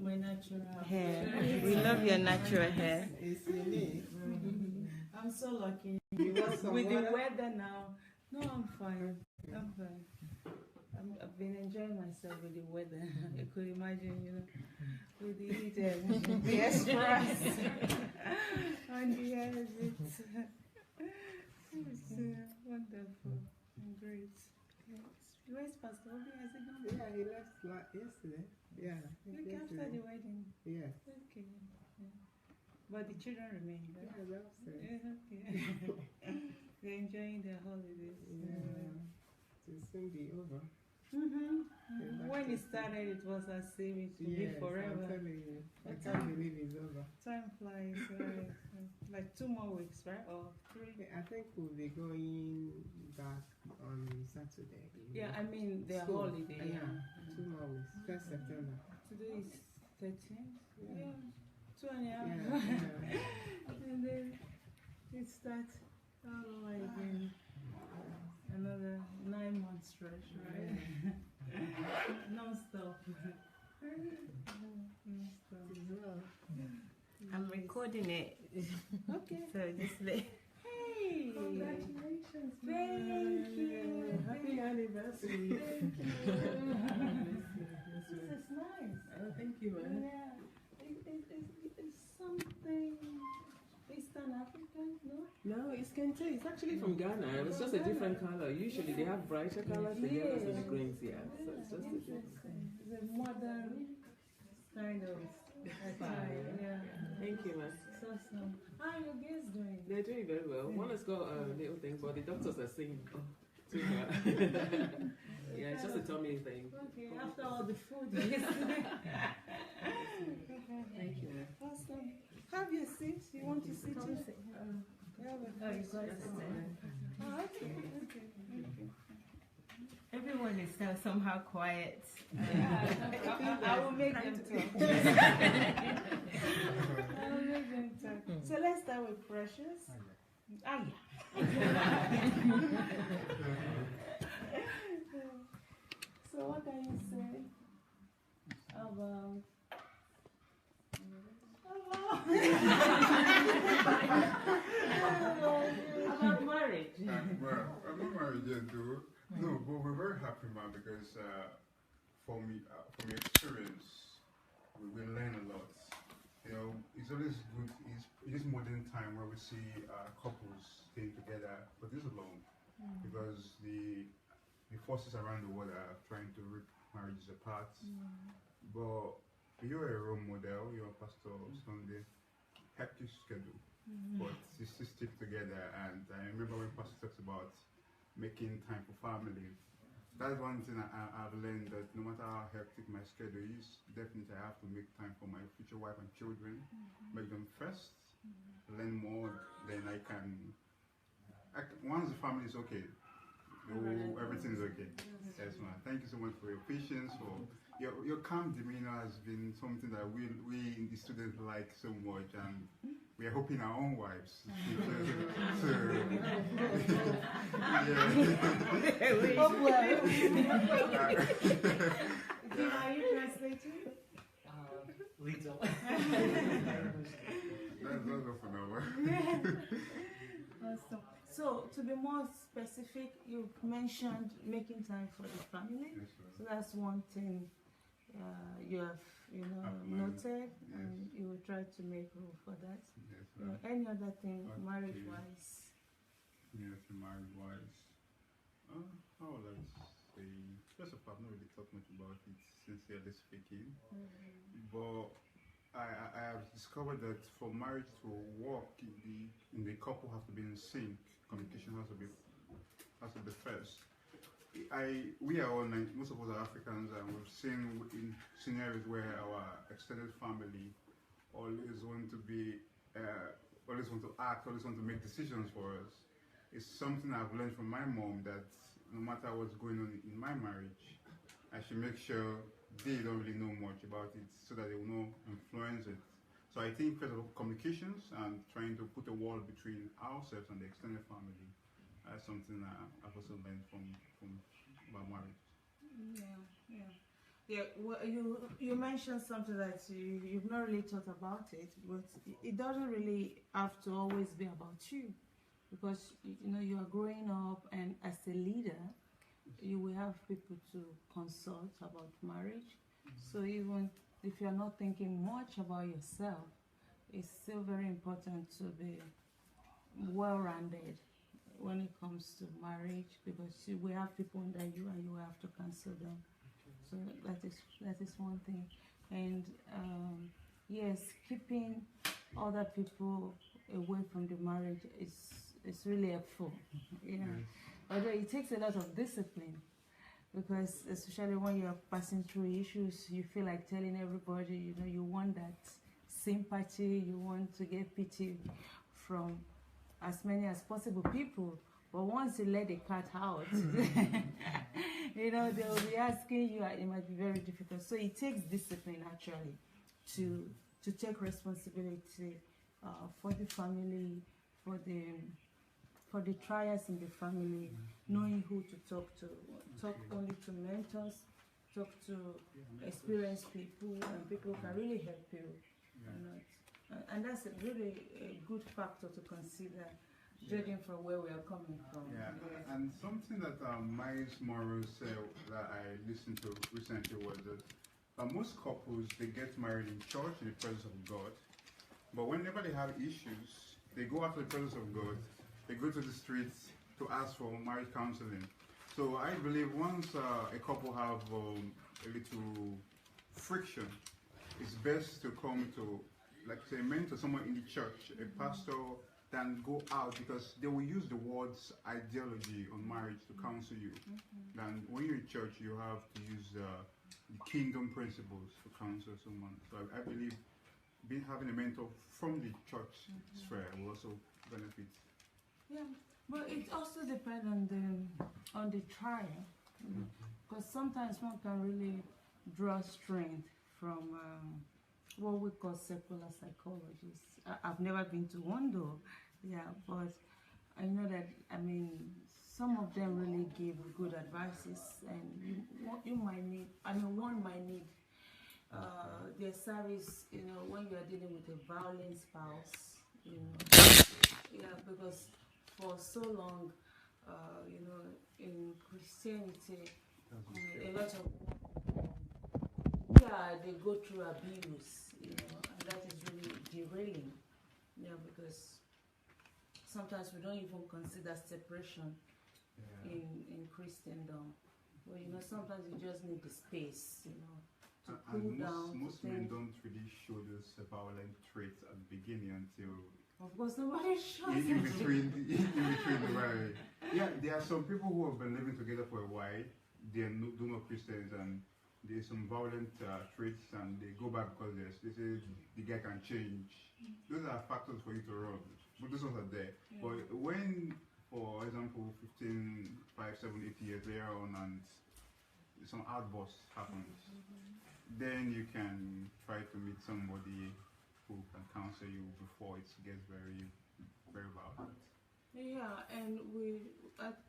my natural hair. We love your natural hair. It's unique. I'm so lucky. You want some With water? the weather now. No, I'm fine. I'm fine. I've been enjoying myself with the weather. You could imagine, you know, with the heat and the express. And yes, it's wonderful and great. Where's Pastor Obi? Has he gone? Yeah, he left yesterday. Yeah. Like after the wedding. Yeah. Okay. Yeah. But the children remain. Right? Yeah, that's it. Yeah, okay. They're enjoying their holidays. Yeah. It'll soon be over. When it started, it was as if it would be forever. I'm telling you. I can't believe it's over. Time flies, right? Like 2 more weeks, right? Or 3? I think we'll be going back on Saturday. Yeah, I mean their School. holiday. Yeah, 2 more weeks. 1st September. Today is 13th. Yeah. 2 and a half. Yeah. And then it starts all over again. Another 9 month stretch, right? Non-stop. Non-stop. I'm recording it. Okay. So just let. Hey! Congratulations. Thank you. Happy anniversary. Thank you. This is nice. Oh, thank you, man. Yeah. It's something Eastern African, no? No, it's Kente. It's actually from Ghana. It's just a different color. Usually they have brighter colors, the yellows and the greens, yeah. So it's just a different. It's a modern kind of attire, yeah. Thank you, man. So, how are your kids doing? They're doing very well. One has got a little thing, but the doctors are saying too much. Yeah, it's just a tummy thing. Okay, after all the food yesterday. Thank you, man. Awesome. Have your seat. You want to sit? Oh, you got it. Oh, okay. Everyone is still somehow quiet. I will make them talk. I will make them talk. So let's start with Precious. Ah, yeah. So what can you say about about marriage? Well, I'm not married yet, though. No, but we're very happy, man, because from experience, we learn a lot. You know, it's always good. It's this modern time where we see couples staying together for this long, because the forces around the world are trying to rip marriages apart. But you're a role model. You're Pastor Sandei. Hectic schedule, but you still stick together. And I remember when Pastor talks about making time for family. That's one thing I've learned, that no matter how hectic my schedule is, definitely I have to make time for my future wife and children, make them first, learn more, then I can once the family is okay, everything is okay. Yes, man. Thank you so much for your patience, for your calm demeanor has been something that we in the students like so much, and we are hoping our own wives. Are you translating? Little. That's all for now. Awesome. So, to be more specific, you mentioned making time for the family. Yes, So that's one thing you have, noted, and you will try to make room for that. Yes, Any other thing, Okay. marriage-wise? Yes, marriage-wise. How would I say? First of all, I've not really talked much about it, sincerely speaking. But I have discovered that for marriage to work, the couple have to be in sync. Communication has to be first. We are all most of us are Africans, and we've seen in scenarios where our extended family always want to act, always want to make decisions for us. It's something I've learned from my mom, that no matter what's going on in my marriage, I should make sure they don't really know much about it, so that they will not influence it. So I think first of all, communications and trying to put a wall between ourselves and the extended family. That's something I've also learned from about marriage. Yeah. Yeah, well, you mentioned something that you've not really thought about it, but it doesn't really have to always be about you, because you know you are growing up, and as a leader, you will have people to consult about marriage. So even if you are not thinking much about yourself, it's still very important to be well-rounded when it comes to marriage, because you will have people under you and you will have to counsel them. So that is one thing. And yes, keeping other people away from the marriage is really helpful. Yeah. Although it takes a lot of discipline, because especially when you're passing through issues, you feel like telling everybody, you know, you want that sympathy, you want to get pity from as many as possible people. But once you let the cat out, you know, they will be asking you, it might be very difficult. So it takes discipline actually to take responsibility for the family, for the trials in the family, knowing who to talk to. Talk only to mentors, talk to experienced people, and people can really help you. And that's really a good factor to consider, judging from where we are coming from. Yeah, and something that Miles Morrow said that I listened to recently was that most couples, they get married in church in the presence of God, but whenever they have issues, they go out to the presence of God, they go to the streets to ask for marriage counseling. So I believe once a couple have a little friction, it's best to come to, like say, a mentor, someone in the church, a pastor, than go out, because they will use the words ideology on marriage to counsel you. Then when you're in church, you have to use the kingdom principles to counsel someone. So I believe having a mentor from the church sphere will also benefit. Yeah, but it also depends on the trial, because sometimes one can really draw strength from what we call secular psychologists. I've never been to one though, yeah, but I know that, I mean, some of them really give good advices, and you might need, I mean, one might need their service, you know, when you are dealing with a violent spouse, you know, yeah, because for so long, you know, in Christianity, a lot of, yeah, they go through abuse, you know, and that is really derailing, yeah, because sometimes we don't even consider separation in Christendom. Well, you know, sometimes you just need the space, you know, to cool down. Most men don't really show those violent traits at the beginning until, of course, nobody shows in between the marriage. Yeah, there are some people who have been living together for a while. They are do not Christians, and there's some violent traits, and they go back because they say the guy can change. Those are factors for you to run, but those ones are there. Yeah. But when, for example, 15, 5, 7, 8 years later on, and some outburst happens, then you can try to meet somebody who can counsel you before it gets very, very violent. Yeah, and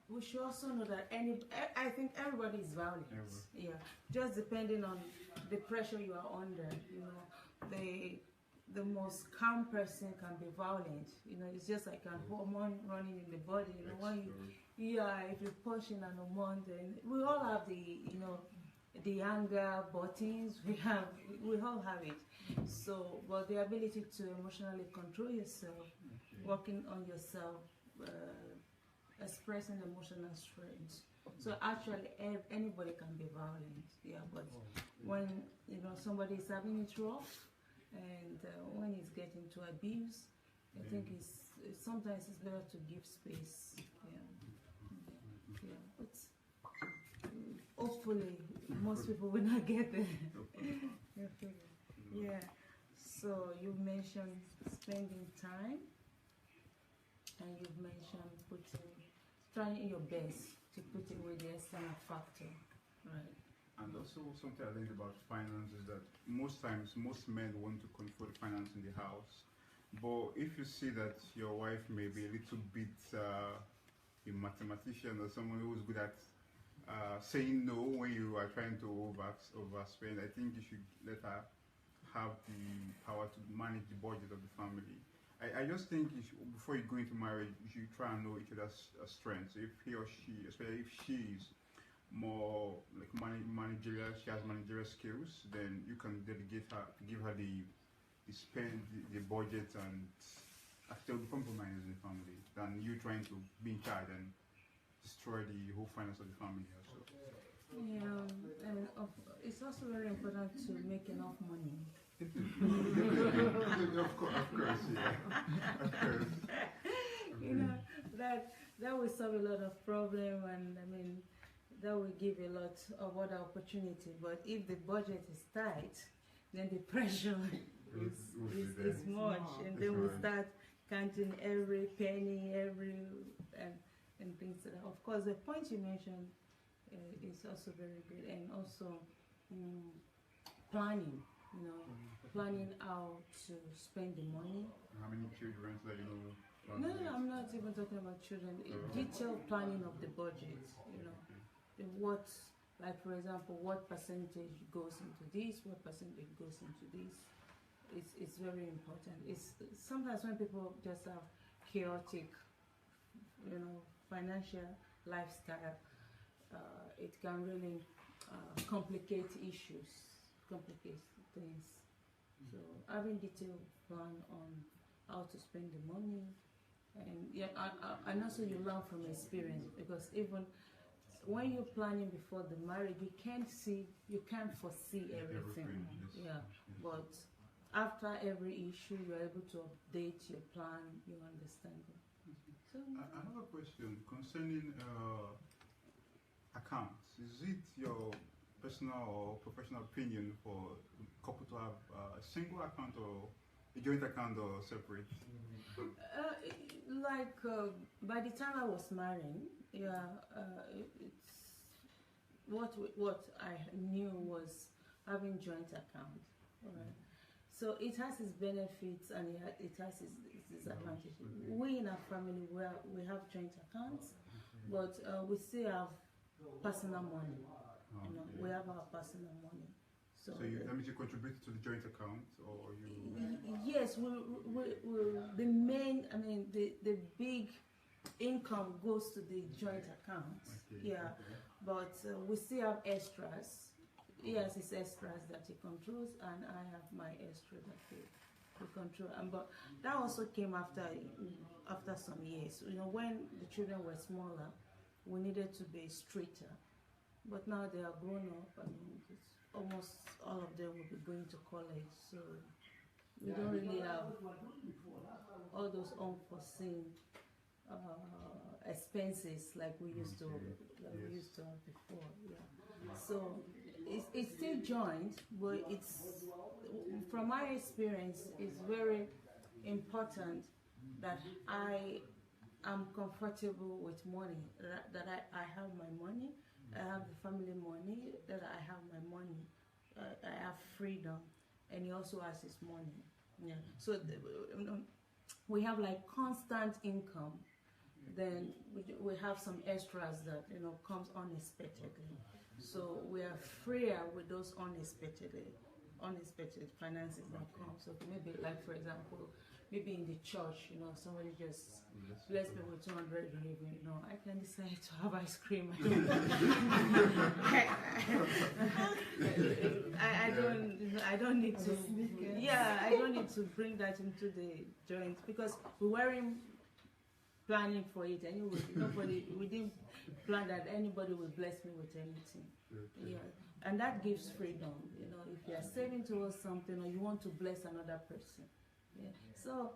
we should also know that I think everybody is violent. Yeah, just depending on the pressure you are under. You know, the most calm person can be violent. You know, it's just like a hormone running in the body. You know, when if you're pushing an hormone, then we all have the anger buttons. We all have it. So, but the ability to emotionally control yourself, working on yourself, expressing emotional strength. So actually, anybody can be violent. Yeah, but when somebody is having it rough, and when it's getting to abuse, I think sometimes it's better to give space. Yeah, but hopefully most people will not get there. Yeah. So you mentioned spending time, and you've mentioned trying your best to put away the external factor, right? And also something I learned about finance is that most times, most men want to control the finance in the house. But if you see that your wife may be a little bit a mathematician or someone who's good at saying no when you are trying to overspend. I think you should let her have the power to manage the budget of the family. I just think you should, before you go into marriage, you should try and know each other's strengths. If he or she, especially if she is more like managerial, she has managerial skills, then you can delegate her, give her the spend, the budget, and still compromise in the family, than you trying to be in charge and destroy the whole finance of the family also. Yeah, and it's also very important to make enough money. Of course, yeah. Of course. You know, that will solve a lot of problem, and I mean, that will give a lot of other opportunity. But if the budget is tight, then the pressure is much, and then we start counting every penny, and things like that. Of course, the point you mentioned is also very good, and also planning. You know, planning how to spend the money. How many children that you know? No, I'm not even talking about children. Detailed planning of the budget. You know, what, like for example, what percentage goes into this, what percentage goes into this. It's very important. It's sometimes when people just have chaotic, you know, financial lifestyle, it can really complicate issues, complicate things. So having detailed plan on how to spend the money, and yeah, and also you learn from experience, because even when you're planning before the marriage, you can't foresee everything. Yeah, but after every issue, you're able to update your plan, you understand it. So, another question concerning accounts. Is it your personal or professional opinion for a couple to have a single account or a joint account or separate? By the time I was marrying, yeah, it's what I knew was having joint account. Right? So it has its benefits and it has its disadvantages. We in our family, we have joint accounts, but we still have personal money. You know, we have our personal money. So that means you contribute to the joint account, or you? Yes, the main, I mean, the big income goes to the joint account. Okay, yeah, okay. But we still have extras. Yes, it's extras that he controls, and I have my extra that he control. But that also came after some years. You know, when the children were smaller, we needed to be stricter. But now they are grown up. I mean, almost all of them will be going to college, so we don't really have all those unforeseen expenses like we used to have before. Yeah. So it's still joint, but it's, from my experience, it's very important that I am comfortable with money, that I have my money, I have the family money, that I have my money, I have freedom, and he also has his money. Yeah. So we have like constant income. Then we have some extras that comes unexpectedly. So we are freer with those unexpected finances that come. So maybe, like for example, maybe in the church, somebody just blessed me with 200 gravy, I can decide to have ice cream. I don't need to. Yeah, I don't need to bring that into the joint, because we weren't planning for it anyway. We didn't plan that anybody will bless me with anything. Yeah, and that gives freedom. If you are saving towards something, or you want to bless another person. Yeah. So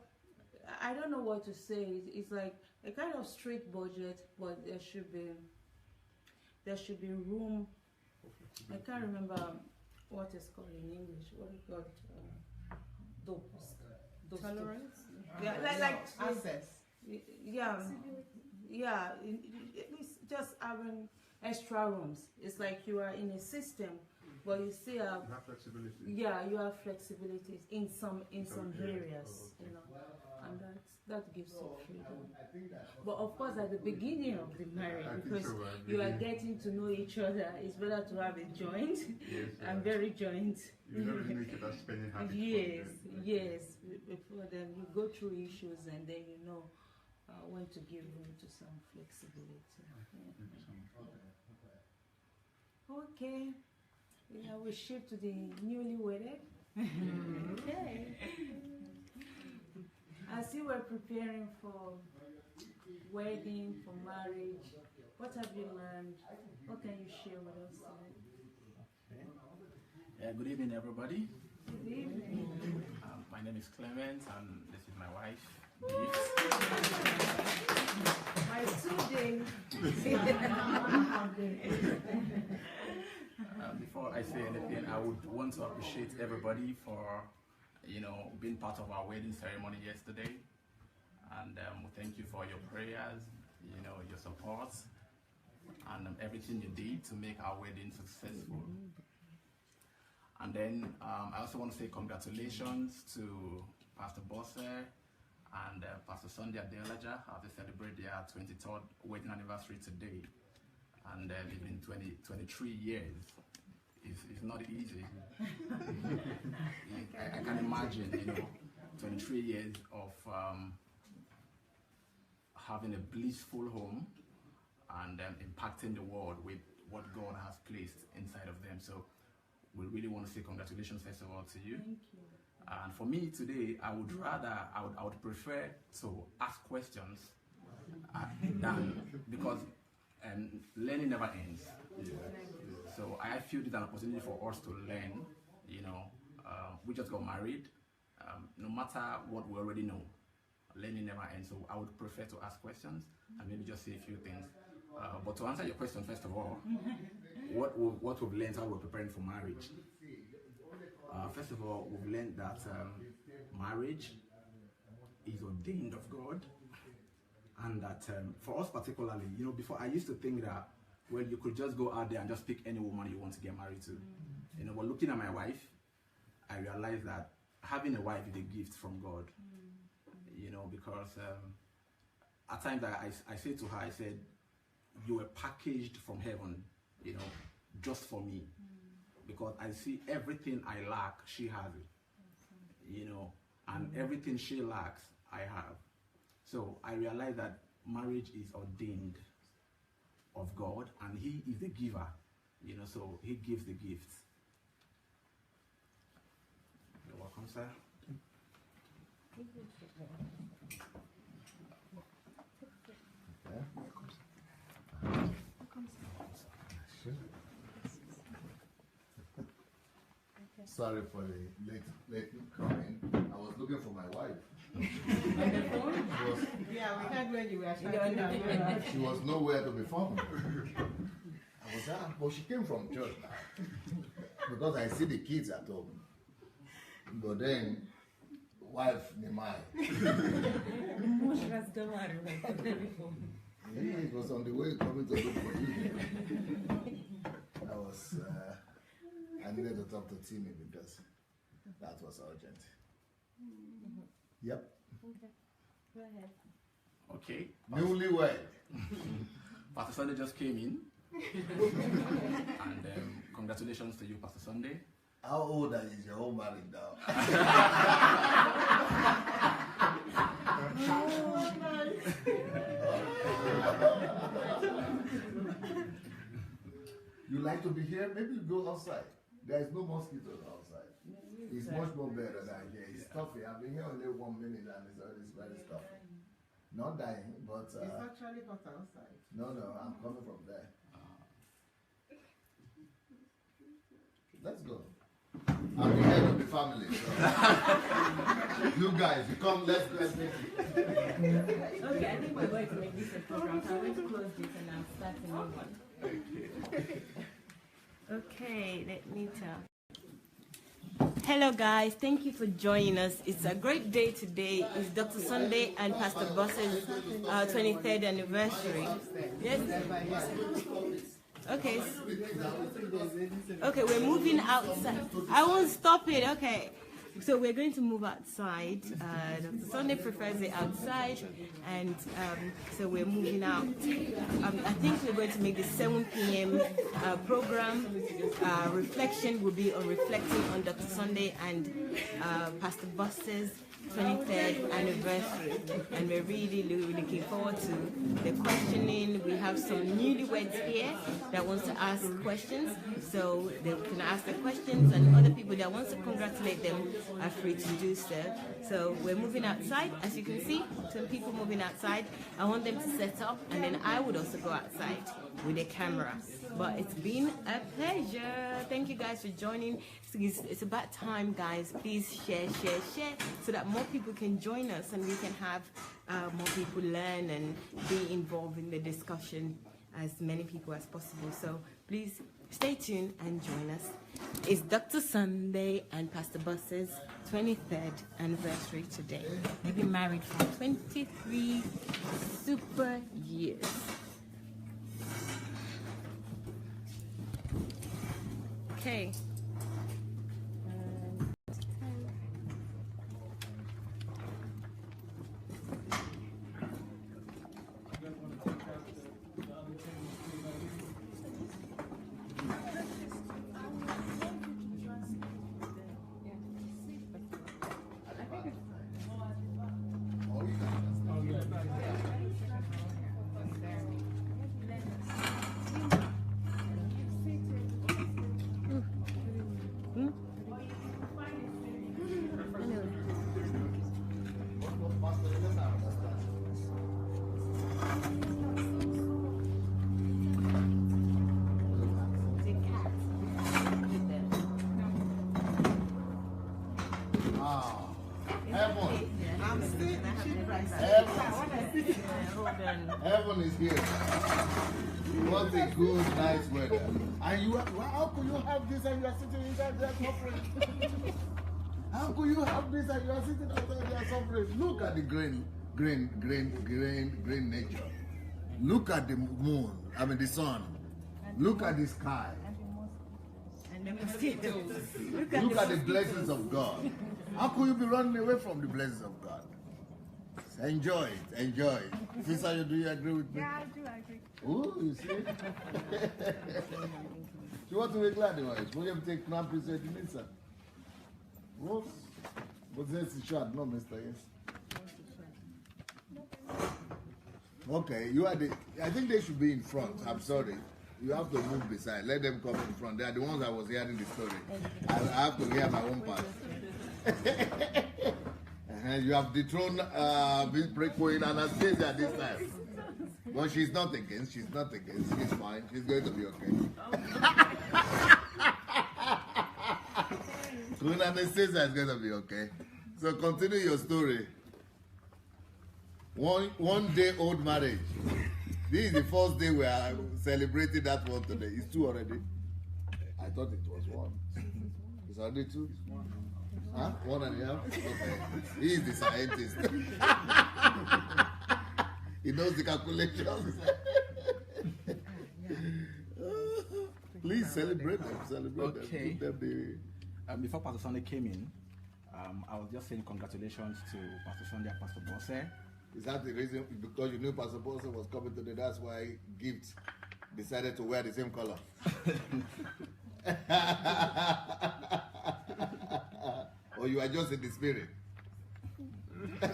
I don't know what to say. It's like a kind of strict budget, but there should be room. I can't remember what it's called in English. What is it called? Tolerance. Yeah, like access. Yeah, yeah. It's just having extra rooms. It's like you are in a system, but you still have. You have flexibility. Yeah, you have flexibilities in some areas, and that gives you freedom. But of course, at the beginning of the marriage, because you are getting to know each other, it's better to have a joint and very joint. You don't really make it a spending habit. Yes. Before then, you go through issues and then you know when to give room to some flexibility. Okay. Yeah, we shift to the newly wedded. Okay. As you were preparing for wedding, for marriage, what have you learned? What can you share with us today? Yeah, good evening, everybody. Good evening. My name is Clement, and this is my wife. Before I say anything, I would want to appreciate everybody for, being part of our wedding ceremony yesterday, and thank you for your prayers, your support, and everything you did to make our wedding successful. And then I also want to say congratulations to Pastor Bose and Pastor Sandei Adelajah as they celebrate their 23rd wedding anniversary today. And it's been 23 years. It's not easy. I can imagine, 23 years of having a blissful home and impacting the world with what God has placed inside of them. So we really want to say congratulations first of all to you. Thank you. And for me today, I would prefer to ask questions than, because learning never ends. So I feel it's an opportunity for us to learn. We just got married. No matter what we already know, learning never ends. So I would prefer to ask questions and maybe just say a few things. But to answer your question, first of all, what we've learned while we're preparing for marriage. First of all, we've learned that marriage is ordained of God, and that for us particularly, before I used to think that, well, you could just go out there and just pick any woman you want to get married to. But looking at my wife, I realized that having a wife is a gift from God. Because at times I say to her, I said, you were packaged from heaven, just for me. Because I see everything I lack, she has it. And everything she lacks, I have. So I realize that marriage is ordained of God, and He is the giver. So He gives the gifts. You're welcome, sir. Sorry for the late coming. I was looking for my wife. Yeah, we had when you were shouting. She was nowhere to be found. I was but she came from church because I see the kids at home. But then, wife Nemai. He was on the way coming to look for you. I needed to talk to Timmy because that was urgent. Yep. Okay. Go ahead. Okay. Newlywed. Pastor Sandei just came in. And congratulations to you, Pastor Sandei. How old is your own married now? You like to be here? Maybe you go outside. There is no mosquitoes outside. It's much more better than here. It's stuffy. I've been here only 1 minute and it's very stuffy. Not dying, but... it's actually hot outside. No, I'm coming from there. Let's go. I'm the head of the family. So. You guys, you come, let's make it. Okay, I think we're going to make this a program. I'm going to close this and I'm starting a new one. Okay, let me tell. Hello guys, thank you for joining us. It's a great day today. It's Dr. Sandei and Pastor Bose's 23rd anniversary. Yes? Okay. Okay, we're moving outside. I won't stop it. Okay. So we're going to move outside. Dr. Sandey prefers it outside, and so we're moving out. I think we're going to make the 7 p.m. Program. Reflection will be on reflecting on Dr. Sandey and Pastor Bose's 23rd anniversary, and we're really looking forward to the questioning. We have some newlyweds here that wants to ask questions, so they can ask the questions, and other people that wants to congratulate them are free to do so. So we're moving outside, as you can see, some people moving outside. I want them to set up, and then I would also go outside with a camera. But it's been a pleasure. Thank you guys for joining. It's about time, guys. Please share, so that more people can join us and we can have more people learn and be involved in the discussion, as many people as possible. So please stay tuned and join us. It's Dr. Sandey and Pastor Bose's 23rd anniversary today. They've been married for 23 super years. Okay. Heaven is here. What a good, nice weather. And you, how could you have this and you are sitting inside there suffering? How could you have this and you are sitting outside there suffering? Look at the green nature. Look at the moon, the sun. Look at the sky. And the mosquitoes. Look at the blessings of God. How could you be running away from the blessings of God? Enjoy it, enjoy it. Sister, do you agree with me? Yeah, I do agree. Oh, you see? You want to make glad of it? Will you take no appreciate the minister? What? But this is short, no, Mr. Yes. Okay, you are the. I think they should be in front. I'm sorry. You have to move beside. Let them come in front. They are the ones I was hearing the story. I have to hear my own part. You have dethroned Queen Anastasia this time. But she's not against. She's not against. She's fine. She's going to be okay. Queen Anastasia is going to be okay. So continue your story. One day old marriage. This is the first day we are celebrating that one today. It's 2 already. I thought it was 1. It's already 2. Huh? 1.5? Okay. He is the scientist. He knows the calculations. Please celebrate them. Celebrate okay. them. Before Pastor Sandey came in, I was just saying congratulations to Pastor Sandey and Pastor Bose. Is that the reason? Because you knew Pastor Bose was coming today, that's why Gift decided to wear the same color? Or you are just in the spirit? I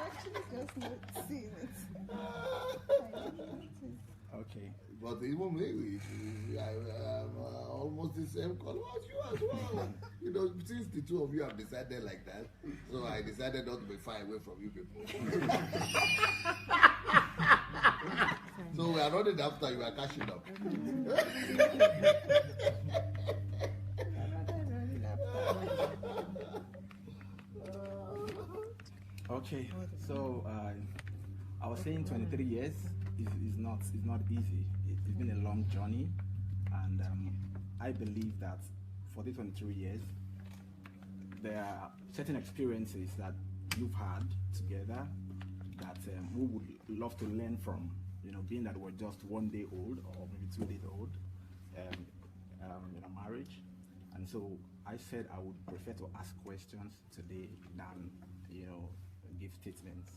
actually just not seeing it. Okay. But even me, I'm almost the same color as you as well. You know, since the two of you have decided like that, so I decided not to be far away from you people. So we are running after you are catching up. Okay, so I was saying 23 years is not easy. It's been a long journey, and I believe that for these 23 years, there are certain experiences that you've had together that we would love to learn from. You know, being that we're just 1 day old or maybe 2 days old in a marriage, and so I said I would prefer to ask questions today than, give statements.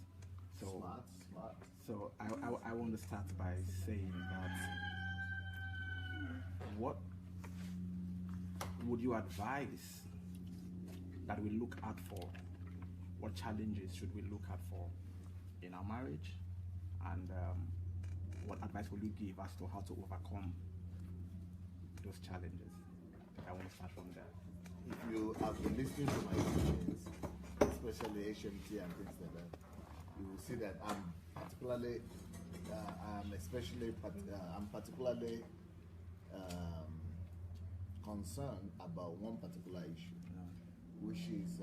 So, Smart. so I want to start by saying that what would you advise that we look out for? What challenges should we look out for in our marriage? And what advice will you give as to how to overcome those challenges? I want to start from there. If you have been listening to my teachings, especially HMT and things like that, you will see that I'm particularly concerned about one particular issue, which is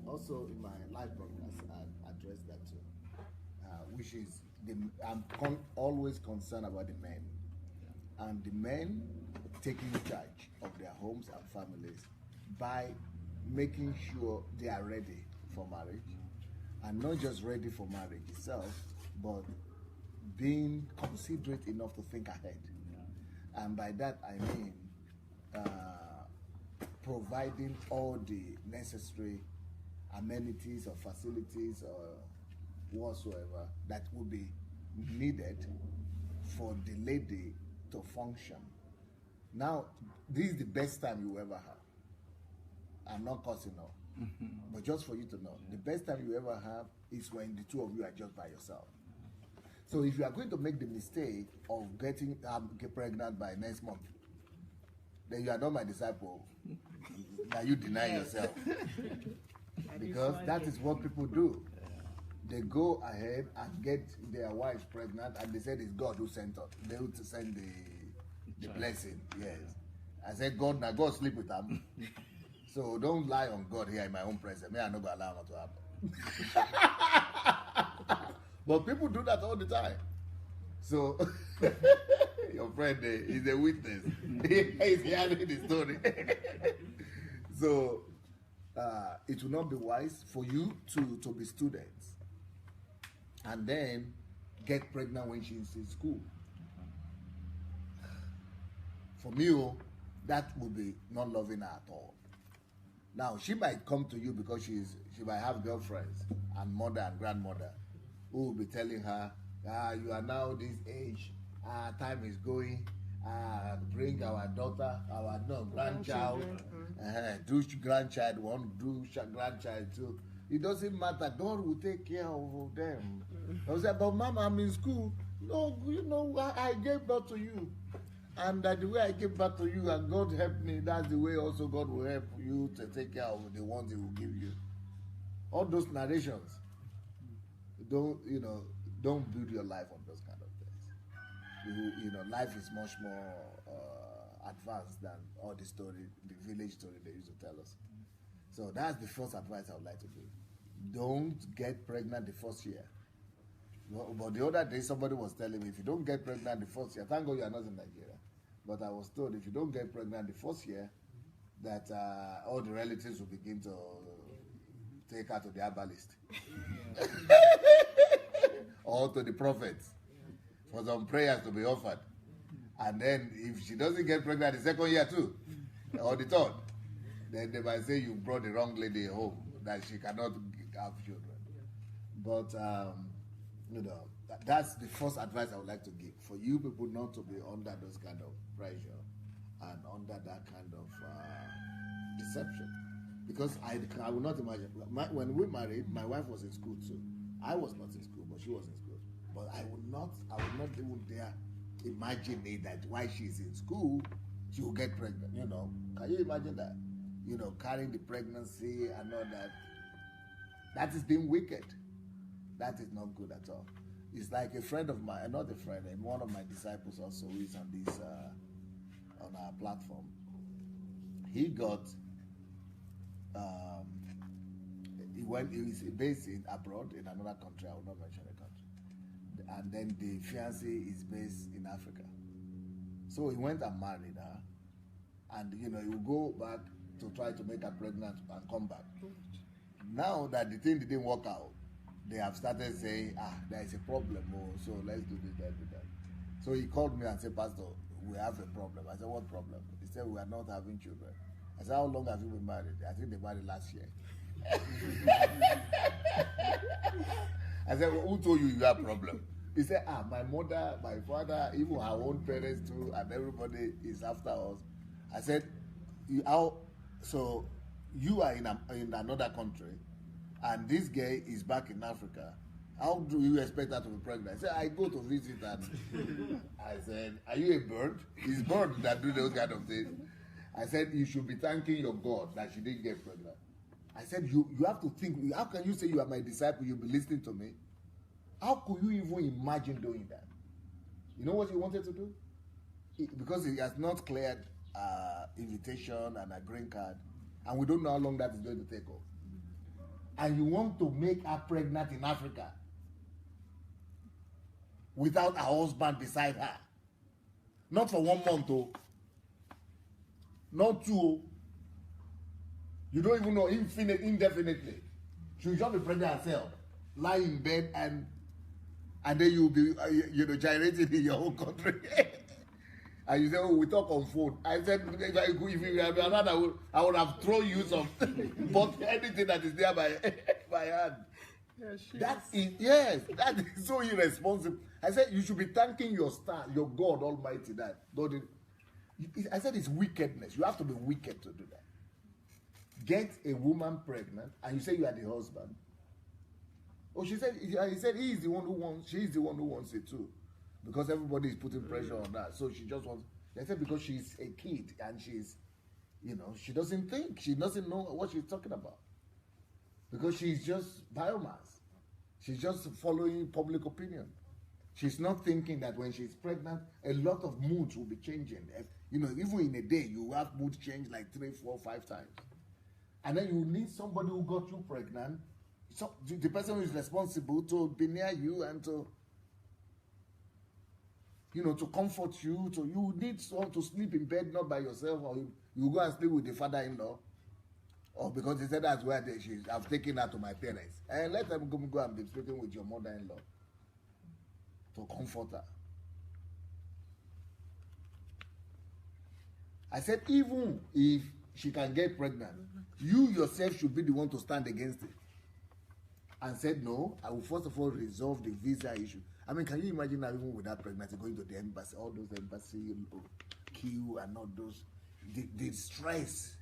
also in my live broadcast. I addressed that too, which is always concerned about the men, and the men taking charge of their homes and families by making sure they are ready for marriage, and not just ready for marriage itself, but being considerate enough to think ahead. And by that I mean providing all the necessary amenities or facilities or whatsoever that would be needed for the lady to function. Now, this is the best time you ever have. I'm not cussing out, but just for you to know, the best time you ever have is when the two of you are just by yourself. So if you are going to make the mistake of get pregnant by next month, then you are not my disciple. Now you deny yourself. Because that is what people do. They go ahead and get their wives pregnant, and they said it's God who sent us. They would send the blessing. Yes. I said, God, now God sleep with them. So don't lie on God here in my own presence. May I not go allow it to happen. But people do that all the time. So your friend is a witness. He's hearing the story. So it will not be wise for you to be students and then get pregnant when she's in school. For me, that would be not loving her at all. Now, she might come to you because she might have girlfriends and mother and grandmother who will be telling her, you are now this age, time is going, bring our daughter, grandchild, do grandchild, want to do grandchild too. It doesn't matter, God will take care of them. I was like, but Mama, I'm in school. No, I gave birth to you. And that the way I gave birth to you and God helped me, that's the way also God will help you to take care of the ones He will give you. All those narrations, don't build your life on those kind of things. Life is much more advanced than all the story, the village story they used to tell us. So that's the first advice I would like to give. Don't get pregnant the first year. But the other day somebody was telling me, if you don't get pregnant the first year, thank God you are not in Nigeria. But I was told if you don't get pregnant the first year, that all the relatives will begin to take her to the herbalist. Or to the prophets for some prayers to be offered. And then if she doesn't get pregnant the second year too, or the third, then they might say you brought the wrong lady home, that she cannot have children. But that's the first advice I would like to give, for you people not to be under those kind of pressure and under that kind of deception. Because I will not imagine, when we married, my wife was in school too. I was not in school, but she was in school. But I would not even dare imagine that while she's in school, she will get pregnant. Can you imagine that? Carrying the pregnancy and all that. That is being wicked. That is not good at all. It's like a friend of mine, not a friend, and one of my disciples also who is on this on our platform. He got he's based abroad in another country. I will not mention the country. And then the fiancé is based in Africa. So he went and married her, and he will go back to try to make her pregnant and come back. Now that the thing didn't work out, they have started saying, there is a problem, so let's do this, let's do that. So he called me and said, Pastor, we have a problem. I said, what problem? He said, we are not having children. I said, how long have you been married? I think they married last year. I said, well, who told you have a problem? He said, my mother, my father, even our own parents too, and everybody is after us. I said, so you are in another country, and this guy is back in Africa. How do you expect her to be pregnant? I said, I go to visit, and I said, are you a bird? It's birds that do those kind of things. I said, you should be thanking your God that she didn't get pregnant. I said, you have to think, how can you say you are my disciple, you'll be listening to me? How could you even imagine doing that? You know what he wanted to do? Because he has not cleared invitation and a green card, and we don't know how long that is going to take off. And you want to make her pregnant in Africa without her husband beside her. Not for 1 month, oh. Not 2, oh. You don't even know, indefinitely. She'll just be pregnant herself, lie in bed, and then you'll be, gyrating in your own country. And you say, oh, we talk on phone. I said, if you had around, I would have thrown you some, but anything that is there by hand. That is so irresponsible. I said, you should be thanking your star, your God Almighty, that God. I said, it's wickedness. You have to be wicked to do that. Get a woman pregnant, and you say you are the husband. Oh, he said he's the one who wants, she's the one who wants it too. Because everybody is putting pressure on that. So she just wants, they said because she's a kid and she's, she doesn't think, she doesn't know what she's talking about. Because she's just biomass. She's just following public opinion. She's not thinking that when she's pregnant, a lot of moods will be changing. Even in a day, you have mood change like 3, 4, 5 times. And then you need somebody who got you pregnant, so the person who is responsible to be near you and to comfort you. So you need someone to sleep in bed, not by yourself, or you go and sleep with the father-in-law. Or because he said that's where I've taken her to my parents. And let them go and be sleeping with your mother-in-law to comfort her. I said, even if she can get pregnant, you yourself should be the one to stand against it. And said, no, I will first of all resolve the visa issue. I mean, can you imagine now, even without pregnancy, going to the embassy, all those embassy queue and all those, the stress.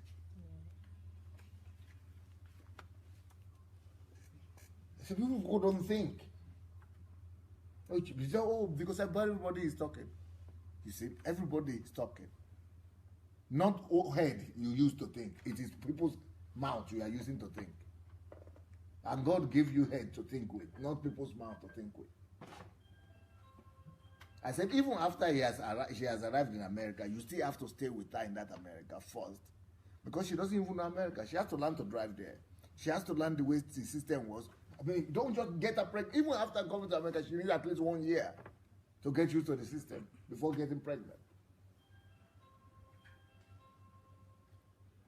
So people don't think. Because everybody is talking. You see, everybody is talking. Not head you used to think. It is people's mouth you are using to think. And God gave you head to think with, not people's mouth to think with. I said, even after she has arrived in America, you still have to stay with her in that America first. Because she doesn't even know America. She has to learn to drive there. She has to learn the way the system was. I mean, don't just get her pregnant. Even after coming to America, she needs at least 1 year to get used to the system before getting pregnant.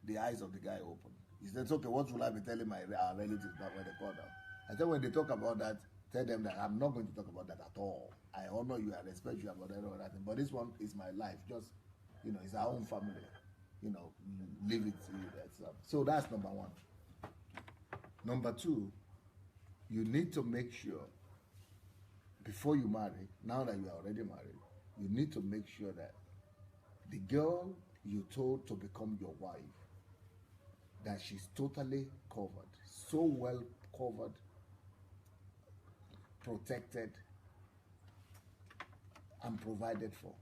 The eyes of the guy opened. He said, okay, what will I be telling our relatives about when they call down? I said, when they talk about that, tell them that I'm not going to talk about that at all. I honor you, I respect you about that. But this one is my life. Just, it's our own family. Leave it to you. So that's number 1. Number 2, you need to make sure, before you marry, now that you are already married, you need to make sure that the girl you told to become your wife, that she's totally covered, so well covered, protected, and provided for.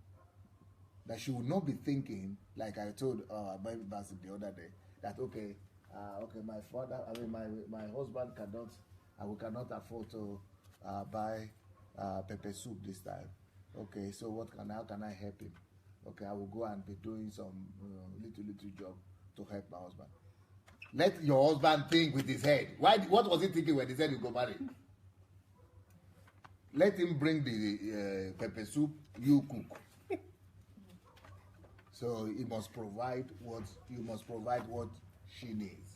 That she will not be thinking, like I told Baby Bassett the other day, that my father, my husband cannot afford to buy pepper soup this time. Okay, so how can I help him? Okay, I will go and be doing some little job to help my husband. Let your husband think with his head. What was he thinking when he said you go marry? Let him bring the pepper soup, you cook. So you must provide what she needs.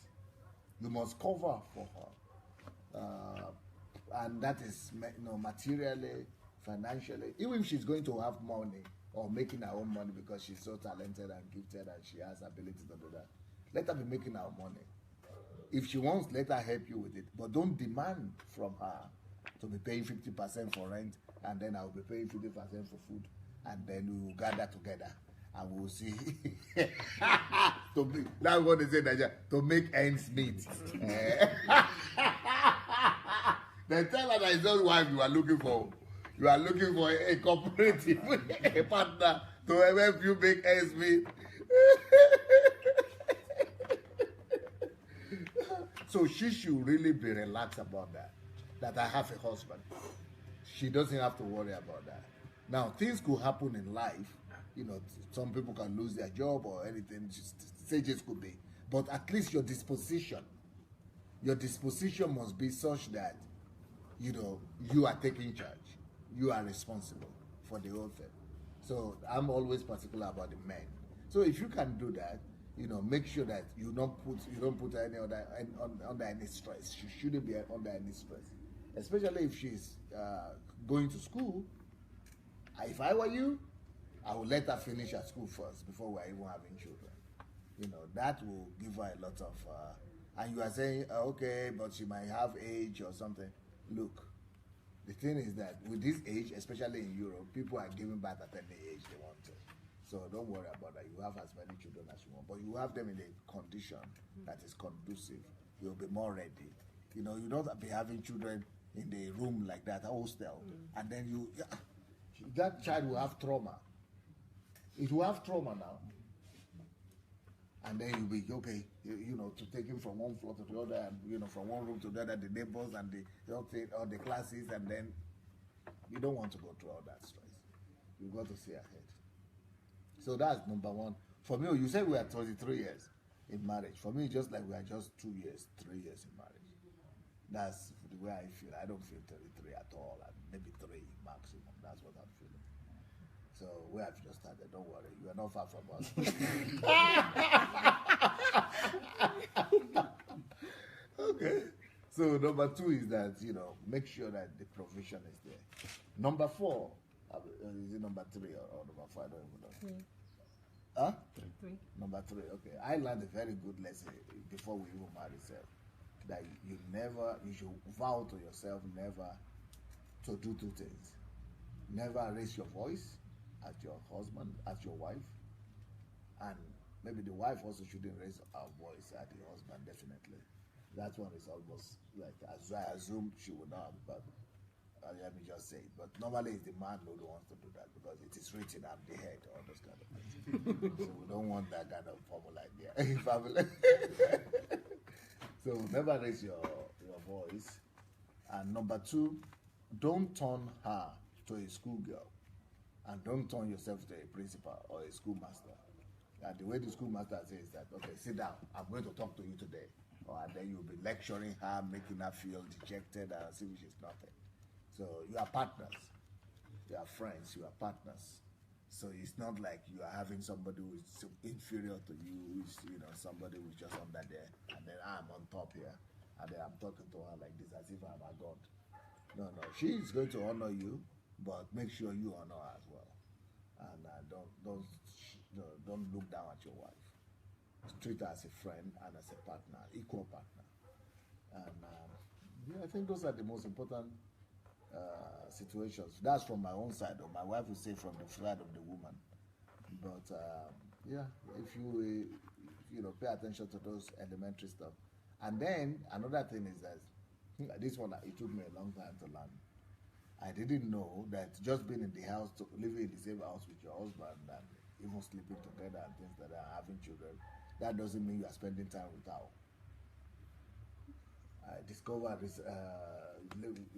You must cover for her. And that is materially, financially. Even if she's going to have money or making her own money because she's so talented and gifted and she has ability to do that. Let her be making our money. If she wants, let her help you with it. But don't demand from her to be paying 50% for rent, and then I'll be paying 50% for food, and then we will gather together and we'll see. That's what they say, Naija, to make ends meet. Then tell her that it's not wife you are looking for. You are looking for a cooperative, a partner to help you make ends meet. So she should really be relaxed about that. That I have a husband. She doesn't have to worry about that. Now, things could happen in life. You know, some people can lose their job or anything. Stages could be. But at least your disposition must be such that, you know, you are taking charge. You are responsible for the whole thing. So I'm always particular about the men. So if you can do that, you know, make sure that you don't put any other under any stress. She shouldn't be under any stress, especially if she's going to school. If I were you, I would let her finish her school first before we're even having children. You know, that will give her a lot of. And you are saying, okay, but she might have age or something. Look, the thing is that with this age, especially in Europe, people are giving birth at any age they want to. So don't worry about that. You have as many children as you want, but you have them in a condition that is conducive. You'll be more ready. You know, you don't be having children in the room like that, hostel, and then that child will have trauma. It will have trauma now. And then you'll be, okay, you know, to take him from one floor to the other, and, you know, from one room to the other, the neighbors and the classes, and then you don't want to go through all that stress. You've got to see ahead. So that's number one. For me, you said we are 33 years in marriage. For me, just like we are just 2 years, 3 years in marriage. That's the way I feel. I don't feel 33 at all, and maybe 3 maximum. That's what I'm feeling. So we have just started. Don't worry, you are not far from us. Okay. So number 2 is that, you know, make sure that the provision is there. Number 4, is it number 3 or number 4? I don't even know. 3. Huh? 3. Number 3. Okay. I learned a very good lesson before we even married ourselves. That you should vow to yourself never to do 2 things. Never raise your voice at your husband, at your wife, and maybe the wife also shouldn't raise her voice at the husband, definitely. That one is almost like, as I assume she would not, but let me just say it. But normally it's the man who wants to do that because it is written at the head, all those kind of things. So we don't want that kind of formula there. So never raise your voice. And number 2, don't turn her to a schoolgirl, and don't turn yourself to a principal or a schoolmaster. And the way the schoolmaster says that, okay, sit down, I'm going to talk to you today. And then you'll be lecturing her, making her feel dejected and as if she's nothing. So you are partners. You are friends, you are partners. So it's not like you are having somebody who is inferior to you, who is, you know, somebody who's just under there, and then I'm on top here, and then I'm talking to her like this as if I'm a god. No, she is going to honor you, but make sure you honor her as well. And don't look down at your wife. Treat her as a friend and as a partner, equal partner. And I think those are the most important situations. That's from my own side, or my wife will say from the side of the woman. But if you pay attention to those elementary stuff. And then another thing is that this one, it took me a long time to learn. I didn't know that just being in the house, living in the same house with your husband, and even sleeping together and things like that, having children, that doesn't mean you are spending time with her. I discovered this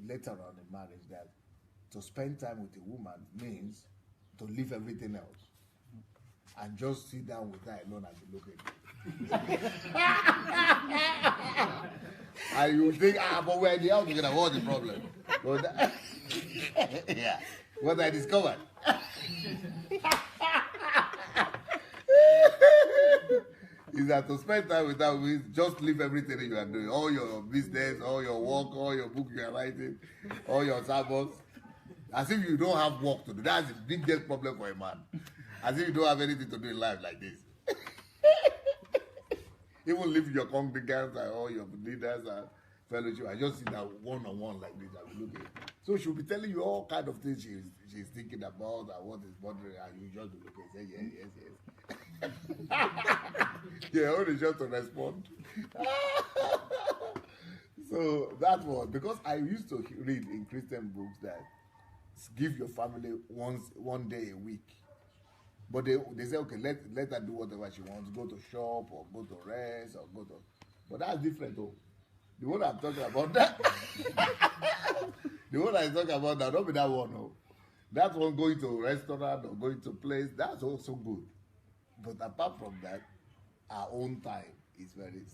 later on in marriage, that to spend time with a woman means to leave everything else and just sit down with her alone and be looking. And you think, but we're in the house together, what's the problem? But yeah, what I discovered. Is that to spend time with her means just leave everything that you are doing, all your business, all your work, all your book you are writing, all your sermons, as if you don't have work to do. That's the biggest problem for a man. As if you don't have anything to do in life like this. even leave your congregants and all your leaders and fellowship. I just see that one-on-one like this. I will look at it. So she'll be telling you all kind of things she's thinking about and what is bothering her. You just look at it and say, yes. Yeah, only just to respond. So that was because I used to read in Christian books that give your family one day a week. But they say, okay, let her do whatever she wants, go to shop or go to rest or go to. But that's different though. The one I'm talking about that. The one I'm talking about that, don't be that one. No. That one going to a restaurant or going to a place, that's also good. But apart from that, our own time is very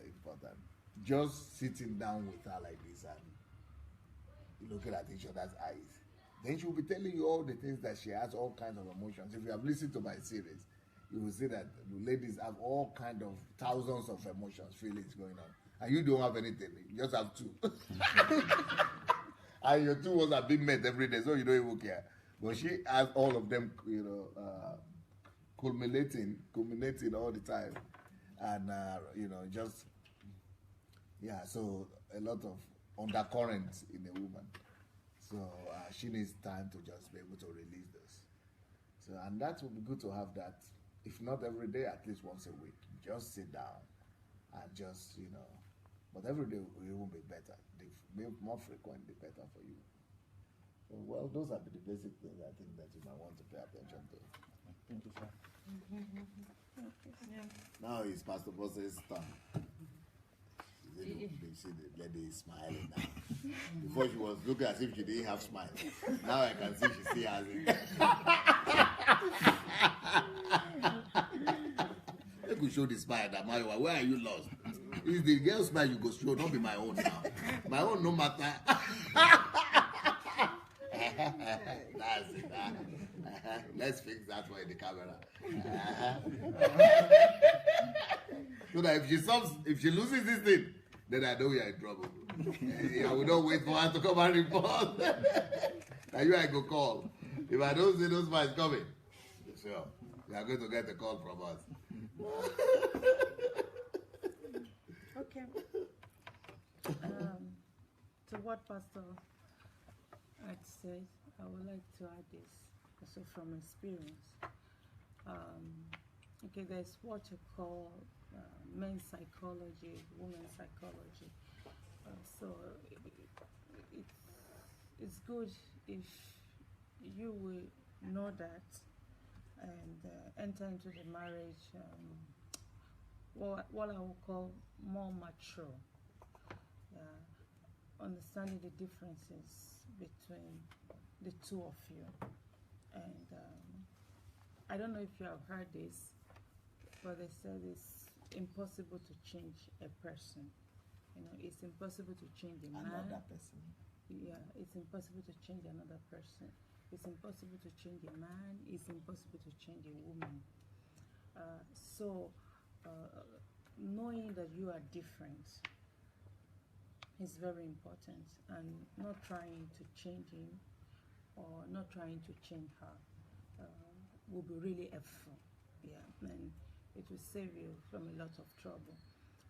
important. Just sitting down with her like this and looking at each other's eyes. Then she will be telling you all the things that she has, all kinds of emotions. If you have listened to my series, you will see that the ladies have all kinds of thousands of emotions, feelings going on. And you don't have anything. You just have two. And your two ones are being met every day, so you don't even care. But she has all of them, culminating all the time. And, just, yeah, so a lot of undercurrents in a woman. So she needs time to just be able to release this. So, and that would be good to have that, if not every day, at least once a week. Just sit down and just, but every day it will be better. The more frequent, the better for you. So, well, those are the basic things I think that you might want to pay attention to. Thank you, sir. Now it's Pastor Bose's turn. You see the lady is smiling now. Before she was looking as if she didn't have smile. Now I can see she still has it. I could show the smile that where are you lost? It's the girl's smile you go show, not be my own now. My own no matter. That's it. Let's fix that one in the camera. So that if she loses this thing, then I know we are in trouble. I will not wait for her to come and report. And you I go call. If I don't see those mice coming, sure, you are going to get a call from us. Okay. To what Pastor had said, I would like to add this also from experience. Okay, there's what you call men's psychology, women's psychology. So it's good if you will know that and enter into the marriage what I will call more mature, understanding the differences between the two of you. And I don't know if you have heard this, but they said it's impossible to change a person. It's impossible to change a man. Another person. Yeah, it's impossible to change another person. It's impossible to change a man. It's impossible to change a woman. So knowing that you are different is very important, and not trying to change him or not trying to change her will be really helpful. Yeah, and it will save you from a lot of trouble.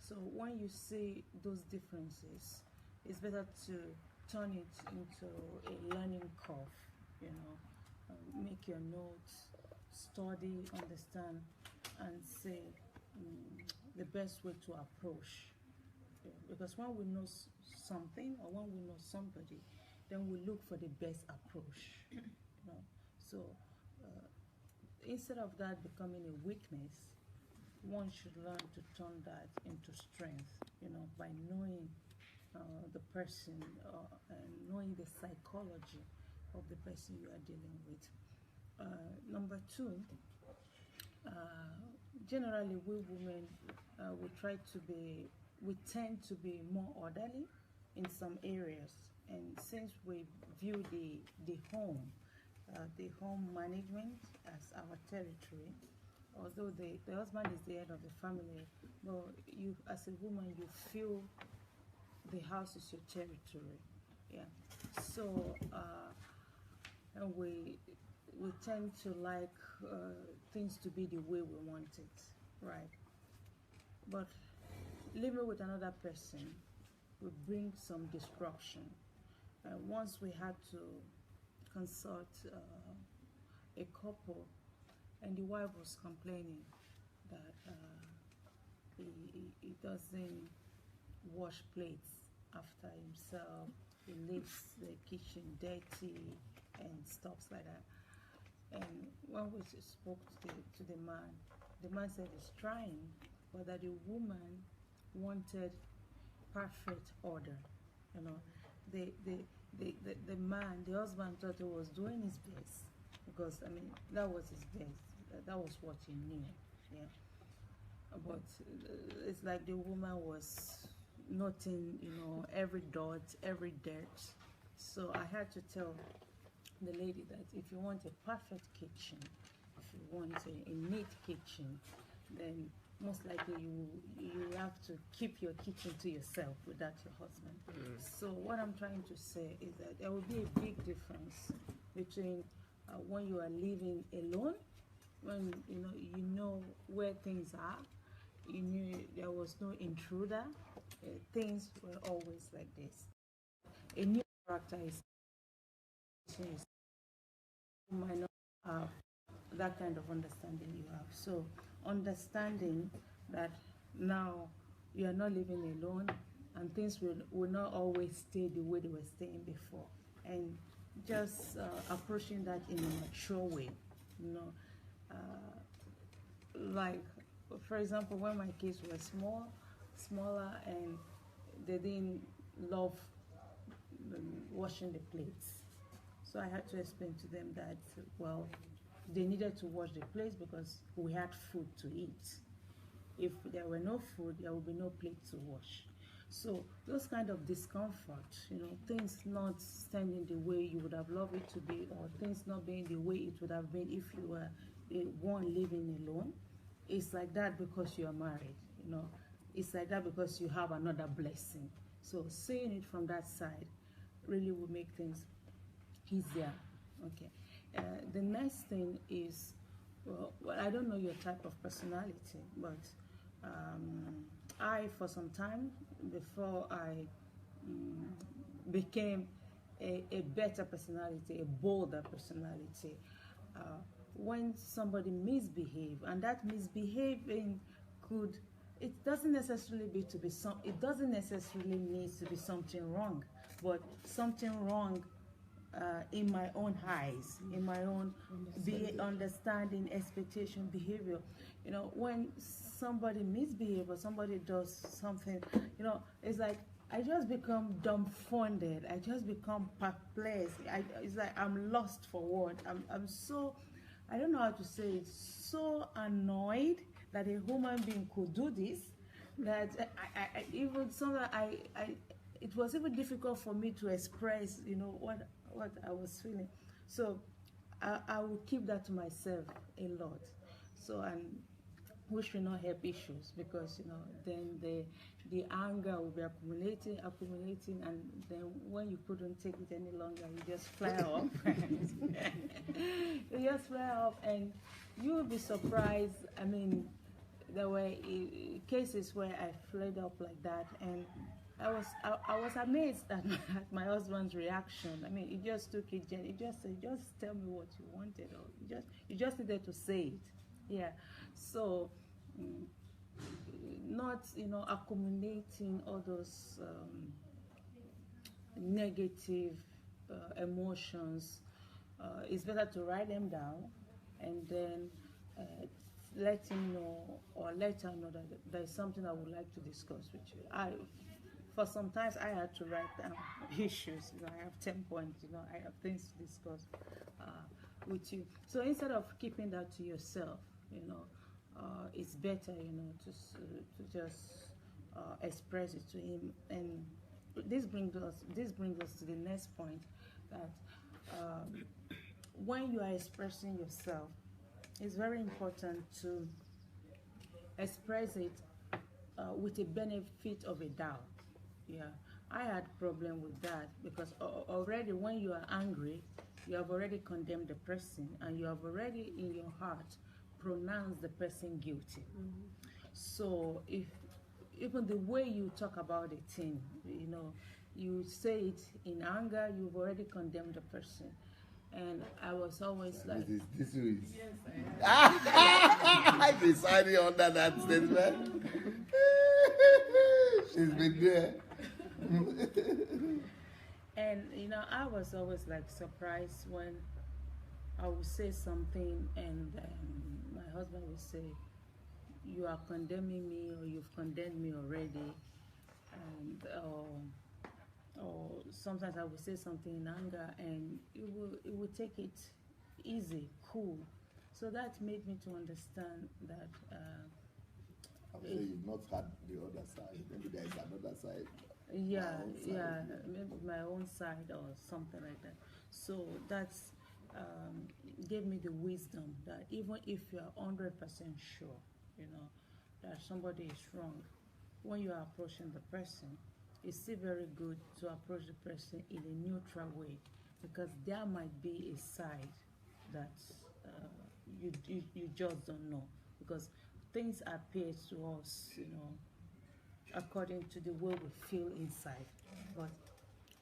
So when you see those differences, it's better to turn it into a learning curve. Make your notes, study, understand, and say the best way to approach. Because when we know something or when we know somebody, then we look for the best approach. So instead of that becoming a weakness, one should learn to turn that into strength, by knowing the person and knowing the psychology of the person you are dealing with. Number two, generally we women we tend to be more orderly in some areas, and since we view the home management as our territory, although the husband is the head of the family, but you as a woman, you feel the house is your territory. Yeah. So and we tend to like things to be the way we want it, right? But living with another person will bring some disruption. Once we had to consult a couple, and the wife was complaining that he doesn't wash plates after himself, he leaves the kitchen dirty and stuff like that. And when we spoke to the man said he's trying, but that the woman wanted perfect order. You know, the man, the husband thought he was doing his best, because I mean that was his best. That was what he knew. Yeah. But it's like the woman was noting, you know, every dot, every dirt. So I had to tell the lady that if you want a perfect kitchen, if you want a neat kitchen, then most likely you have to keep your kitchen to yourself without your husband. So what I'm trying to say is that there will be a big difference between when you are living alone, when you know where things are, you knew there was no intruder, things were always like this. A new character is you might not have that kind of understanding you have. So understanding that now you are not living alone and things will not always stay the way they were staying before, and just approaching that in a mature way, you know, like for example, when my kids were smaller and they didn't love washing the plates, so I had to explain to them that, well, they needed to wash the plates because we had food to eat. If there were no food, there would be no plate to wash. So those kind of discomfort, you know, things not standing the way you would have loved it to be, or things not being the way it would have been if you were one living alone, it's like that because you are married, you know. It's like that because you have another blessing. So seeing it from that side really will make things easier. Okay. The next thing is, well, I don't know your type of personality, but I, for some time, before I became a better personality, a bolder personality, when somebody misbehaves, and that misbehaving could, it doesn't necessarily need to be something wrong, but something wrong in my own eyes, in my own understanding, expectation, behavior. You know, when somebody misbehaves or somebody does something, you know, it's like I just become dumbfounded. I just become perplexed. It's like I'm lost for words. I'm so, I don't know how to say it, so annoyed that a human being could do this, that I even sometimes it was even difficult for me to express, you know, what I was feeling. So I will keep that to myself a lot. So, and which will not help issues, because, you know, then the anger will be accumulating, and then when you couldn't take it any longer, you just flare up. You just flare up, and you will be surprised. I mean, there were cases where I flared up like that, and I was amazed at my husband's reaction. I mean, he just took it. He just said, "Just tell me what you wanted," or you just needed to say it. Yeah. So, not, you know, accumulating all those negative emotions. It's better to write them down, and then let him know, or let her know that there's something I would like to discuss with you. For sometimes I had to write down issues. You know, I have 10 points. You know, I have things to discuss with you. So instead of keeping that to yourself, you know, it's better, you know, to just express it to him. And this brings us to the next point, that when you are expressing yourself, it's very important to express it with a benefit of a doubt. Yeah, I had problem with that, because already when you are angry, you have already condemned the person, and you have already in your heart pronounced the person guilty. So if even the way you talk about a thing, you know, you say it in anger, you've already condemned the person. And I was always like, this is. I've been signing under that statement. She's been there. and you know, I was always like surprised when I would say something and my husband would say, "You are condemning me, or you've condemned me already," and or sometimes I would say something in anger and it would take it easy, cool. So that made me to understand that I would say you've not had the other side. Maybe there is another side. Yeah, maybe my own side or something like that. So that's gave me the wisdom that even if you are 100% sure, you know, that somebody is wrong, when you are approaching the person, it's still very good to approach the person in a neutral way, because there might be a side that you just don't know, because things appear to us, you know, according to the way we feel inside, but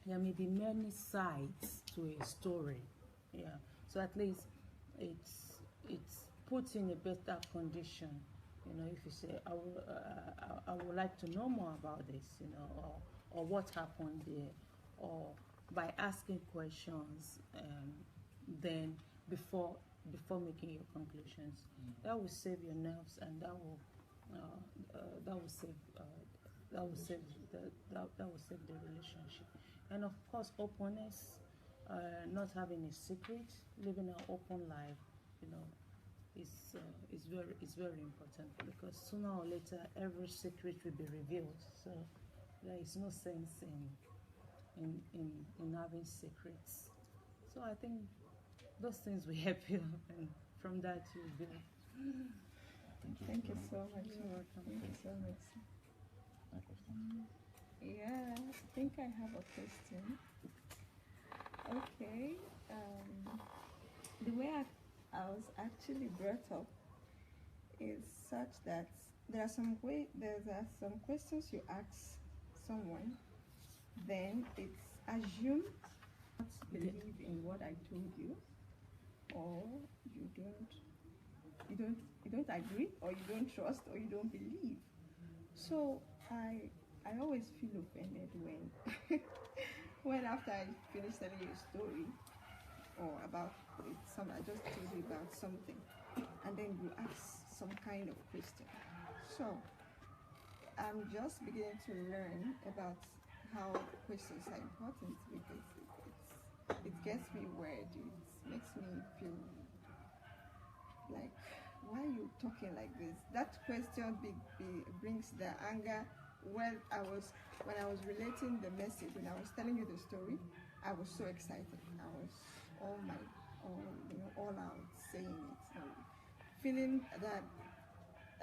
there may be many sides to a story. Yeah, so at least it's put in a better condition. You know, if you say, I would like to know more about this, you know, or what happened there, or by asking questions, then before making your conclusions, that will save your nerves, and that will save the relationship. And of course, openness, not having a secret, living an open life, you know, is very important, because sooner or later every secret will be revealed. So there is no sense in having secrets. So I think those things will help you, and from that you'll build. Thank you so much. You're welcome. Thank you so much. Yeah, I think I have a question. Okay. The way I was actually brought up is such that there are some questions you ask someone, then it's assumed not believe in what I told you, or you don't agree, or you don't trust, or you don't believe. So I always feel offended when after I finish telling you a story or about I just told you about something, and then you ask some kind of question. So I'm just beginning to learn about how questions are important, because it gets me weird. It makes me feel like, why are you talking like this? That question brings the anger. When I was relating the message, when I was telling you the story, I was so excited. I was all out saying it, feeling that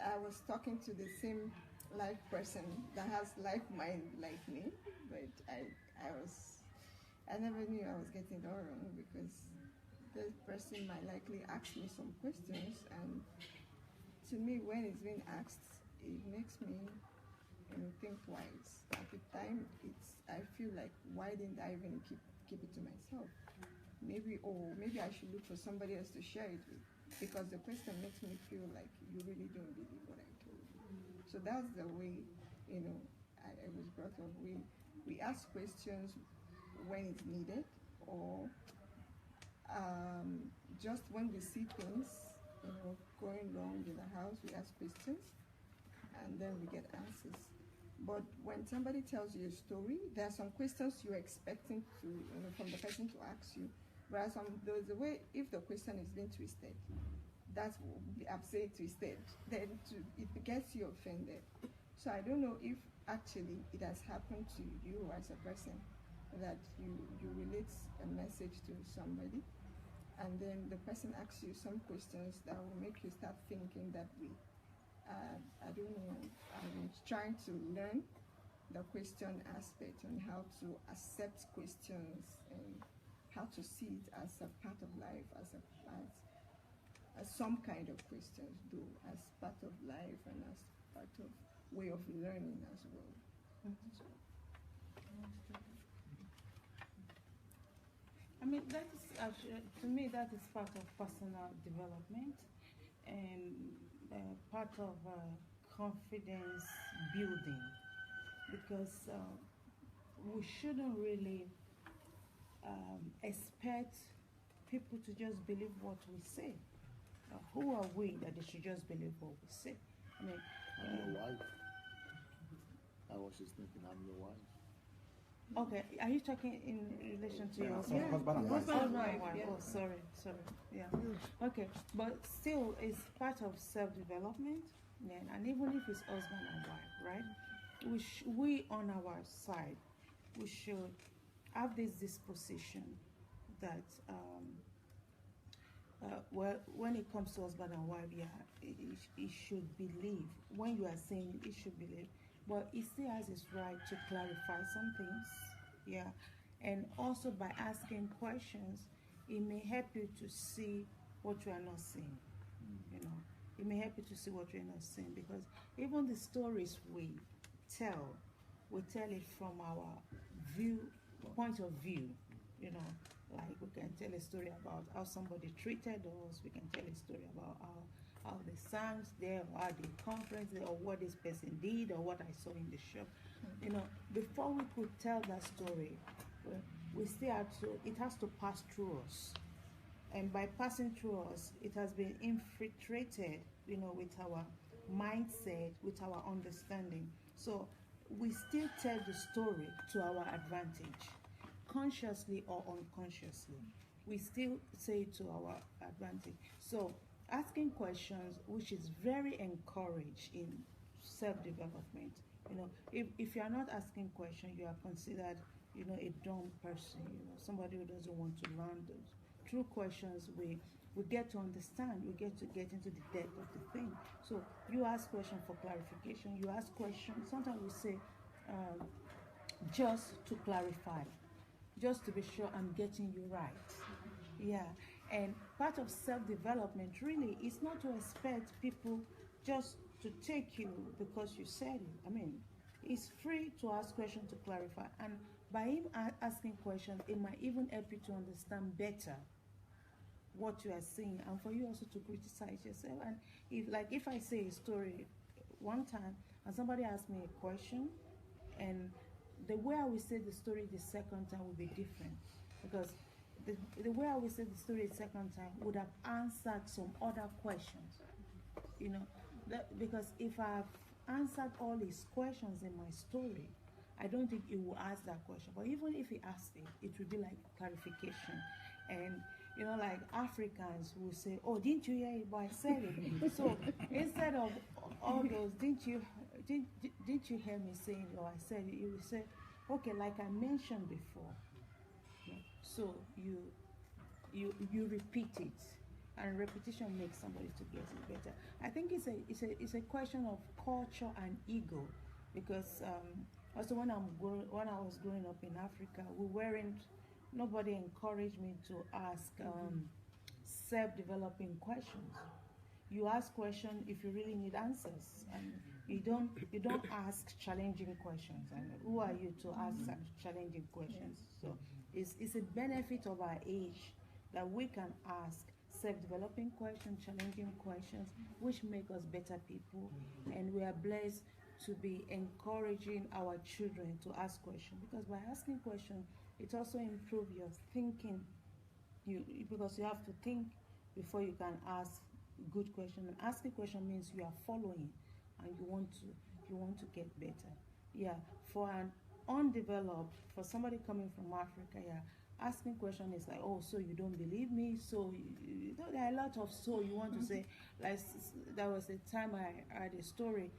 I was talking to the same life person that has life mind like me, but I never knew I was getting it all wrong, because this person might likely ask me some questions, and to me, when it's being asked, it makes me think twice. At the time, I feel like, why didn't I even keep it to myself? Maybe I should look for somebody else to share it with, because the question makes me feel like you really don't believe what I told you. So that's the way, I was brought up. We ask questions when it's needed, or just when we see things, going wrong in the house, we ask questions, and then we get answers. But when somebody tells you a story, there are some questions you're expecting from the person to ask you. Whereas there's a way, if the question is being twisted, that's I'm saying twisted, then it gets you offended. So I don't know if actually it has happened to you as a person, that you relate a message to somebody, and then the person asks you some questions that will make you start thinking that way. I don't know, I'm trying to learn the question aspect and how to accept questions and how to see it as a part of life, as some kind of questions, though, as part of life and as part of way of learning as well. So, I mean, that is actually, to me, that is part of personal development and part of confidence building, because we shouldn't really expect people to just believe what we say. Who are we that they should just believe what we say? I mean, I'm your wife. I was just thinking, I'm your wife. okay, are you talking in relation to your husband and wife. Husband and wife. Oh, sorry. Yeah. Okay, but still, it's part of self-development, yeah, and even if it's husband and wife, right? We on our side, we should have this disposition that well, when it comes to husband and wife, yeah, it should believe. When you are saying it should believe, but it still has its right to clarify some things, yeah. And also by asking questions, it may help you to see what you are not seeing. You know, it may help you to see what you're not seeing, because even the stories we tell it from our point of view. You know, like we can tell a story about how somebody treated us. We can tell a story about how the songs there, or how the conference there, or what this person did, or what I saw in the shop. You know, before we could tell that story, we still have to. It has to pass through us, and by passing through us, it has been infiltrated. You know, with our mindset, with our understanding. So we still tell the story to our advantage, consciously or unconsciously. We still say it to our advantage. So asking questions, which is very encouraged in self-development. You know, if you are not asking questions, you are considered, you know, a dumb person, you know, somebody who doesn't want to learn. Through questions, we get to understand, we get into the depth of the thing. So you ask questions for clarification, you ask questions, sometimes we say, just to clarify, just to be sure I'm getting you right. Yeah, and part of self-development really is not to expect people just to take you because you said it. I mean, it's free to ask questions to clarify, and by him asking questions, it might even help you to understand better what you are saying, and for you also to criticize yourself. And if I say a story one time and somebody asks me a question, and the way I will say the story the second time will be different, because the way I will say the story the second time would have answered some other questions, you know, because if I've answered all his questions in my story, I don't think he will ask that question. But even if he asks it, it will be like clarification. And you know, like Africans will say, "Oh, didn't you hear it? But I said it." So instead of all those, didn't you hear me saying it, or I said it, you will say, "Okay, like I mentioned before." So you repeat it, and repetition makes somebody to get it better. I think it's a question of culture and ego, because also when I was growing up in Africa, nobody encouraged me to ask self-developing questions. You ask questions if you really need answers, and you don't ask challenging questions. And who are you to ask such challenging questions? So it's a benefit of our age that we can ask self-developing questions, challenging questions, which make us better people. And we are blessed to be encouraging our children to ask questions, because by asking questions, it also improves your thinking. Because you have to think before you can ask good questions. And asking question means you are following, and you want to get better. Yeah, for an undeveloped, for somebody coming from Africa, yeah, asking question is like, "Oh, so you don't believe me?" So you know, there are a lot of "so" you want to say. Like, there was a time I heard a story,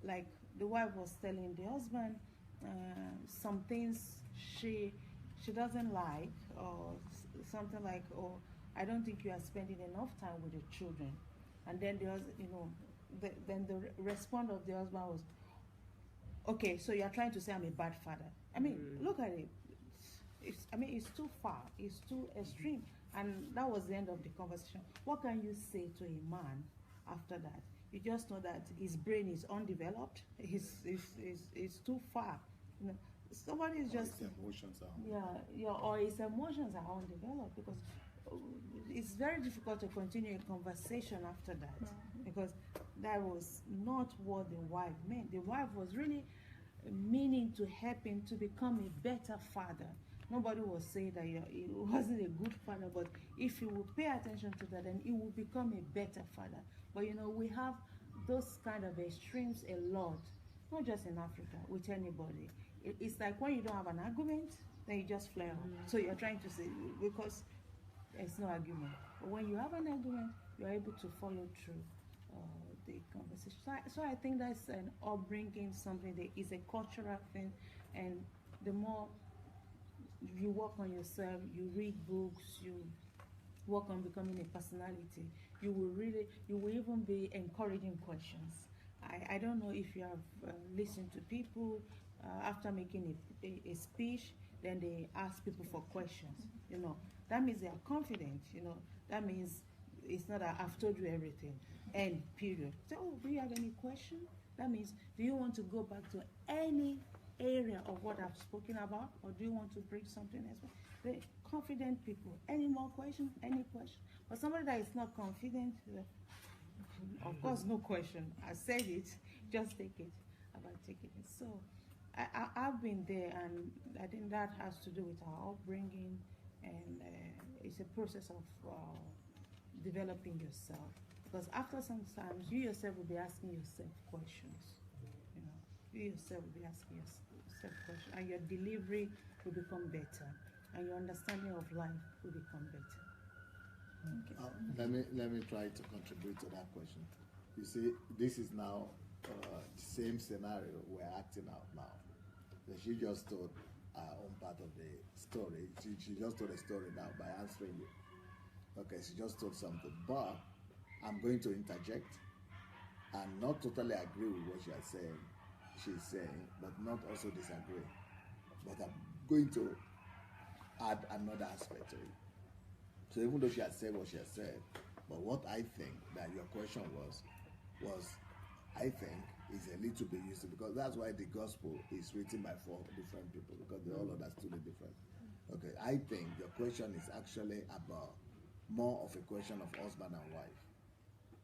like the wife was telling the husband some things she doesn't like, or something like, "Oh, I don't think you are spending enough time with the children." And then then the response of the husband was, "Okay, so you are trying to say I'm a bad father." I mean, look at it. It's too far. It's too extreme. And that was the end of the conversation. What can you say to a man after that? You just know that his brain is undeveloped. He's too far. You know, somebody is just his emotions are or his emotions are undeveloped, because it's very difficult to continue a conversation after that, because that was not what the wife meant. The wife was really meaning to help him to become a better father. Nobody was saying that he wasn't a good father, but if he will pay attention to that, then he will become a better father. But you know, we have those kind of extremes a lot, not just in Africa, with anybody. It's like when you don't have an argument, then you just flare up. So you're trying to say, because there's no argument. But when you have an argument, you're able to follow through the conversation. So I think that's an upbringing, something that is a cultural thing, and the more you work on yourself, you read books, you work on becoming a personality, you will even be encouraging questions. I don't know if you have listened to people after making a speech, then they ask people for questions. You know, that means they are confident. You know, that means it's not that I've told you everything. End, period. So, oh, do you have any question? That means, do you want to go back to any area of what I've spoken about, or do you want to bring something else? They're confident people. Any more questions? Any question? But somebody that is not confident, of course, no question. I said it. Just take it. About taking it. So, I've been there, and I think that has to do with our upbringing, and it's a process of developing yourself. Because after some times, you yourself will be asking yourself questions. You know, you yourself will be asking yourself questions, and your delivery will become better, and your understanding of life will become better. Okay. Let me try to contribute to that question. You see, this is now the same scenario we're acting out now. She just told her own part of the story. She just told a story now by answering you. Okay, she just told something, but I'm going to interject and not totally agree with what she's saying, but not also disagree. But I'm going to add another aspect to it. So even though she has said what she has said, but what I think that your question was I think is a little bit useful, because that's why the gospel is written by 4 different people, because they all understood it different. Okay, I think your question is actually about more of a question of husband and wife.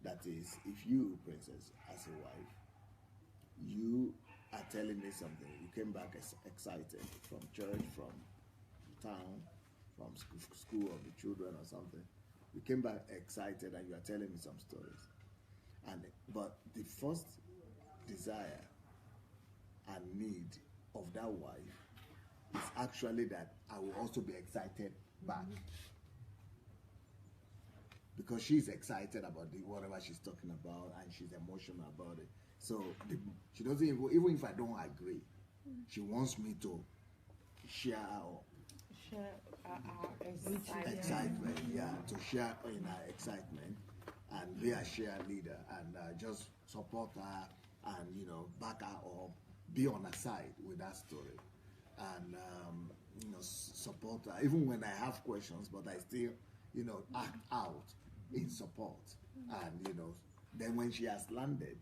That is, if you, Princess, as a wife, you are telling me something, you came back excited from church, from town, from school of the children or something, you came back excited and you are telling me some stories. But the first desire and need of that wife is actually that I will also be excited back. Because she's excited about whatever she's talking about, and she's emotional about it. So she doesn't even if I don't agree, she wants me to share excitement, to share in her excitement and be a share leader, and just support her and back her up, be on her side with that story, and support her even when I have questions, but I still act out in support. And then when she has landed,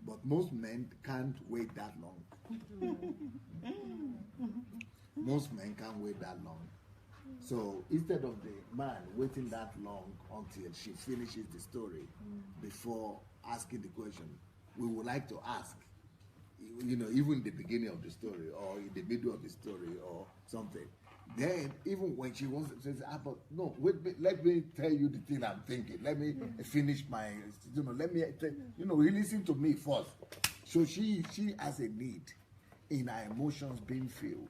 but most men can't wait that long. Most men can't wait that long. So instead of the man waiting that long until she finishes the story before asking the question, we would like to ask, even in the beginning of the story or in the middle of the story or something. Then, even when she wants to say, but no, wait, let me tell you the thing I'm thinking. Let me finish my, let me, you listen to me first. So she has a need in her emotions being filled.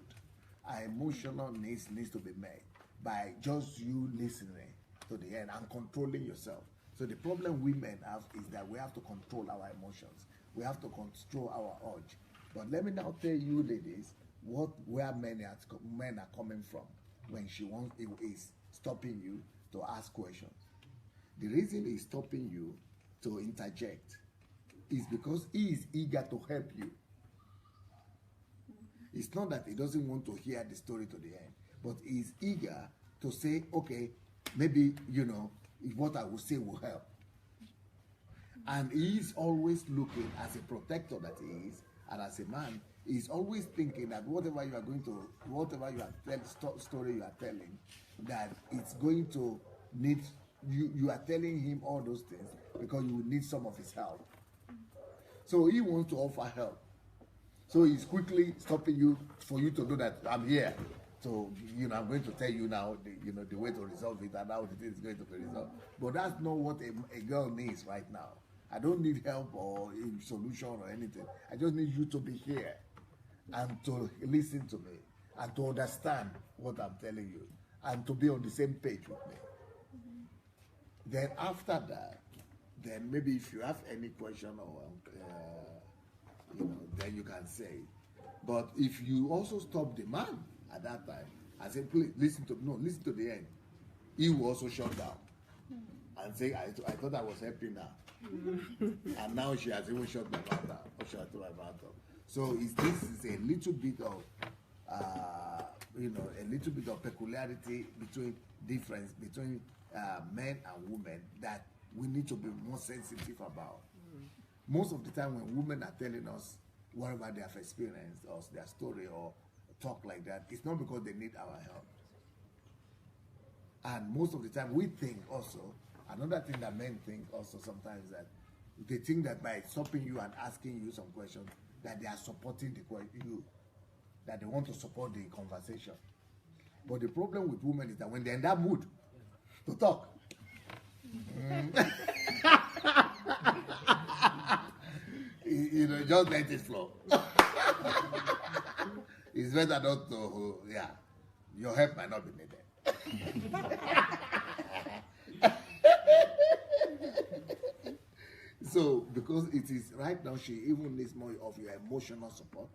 Her emotional needs to be met by just you listening to the end and controlling yourself. So the problem women have is that we have to control our emotions. We have to control our urge. But let me now tell you, ladies, where men are coming from when she is stopping you to ask questions. The reason he's stopping you to interject is because he is eager to help you. It's not that he doesn't want to hear the story to the end, but he's eager to say, okay, maybe, what I will say will help. And he's always looking, as a protector that he is, and as a man, he's always thinking that whatever you are story you are telling, that it's going to need, you are telling him all those things because you will need some of his help. So he wants to offer help. So he's quickly stopping you for you to know that I'm here. So, I'm going to tell you now, the way to resolve it and how the thing is going to be resolved. But that's not what a girl needs right now. I don't need help or a solution or anything. I just need you to be here and to listen to me and to understand what I'm telling you and to be on the same page with me. Then after that, then maybe if you have any question or then you can say. But if you also stop the man at that time and say, please listen to the end, he will also shut down and say, I thought I was helping her. And now she has even shut my mouth out. So this is a little bit of a little bit of peculiarity between men and women that we need to be more sensitive about. Most of the time when women are telling us whatever they have experienced or their story or talk like that, it's not because they need our help. And most of the time we think also, another thing that men think also sometimes, that they think that by stopping you and asking you some questions, that they are supporting you, that they want to support the conversation. But the problem with women is that when they're in that mood to talk, just let it flow. It's better not to, your help might not be needed. So, because it is right now, she even needs more of your emotional support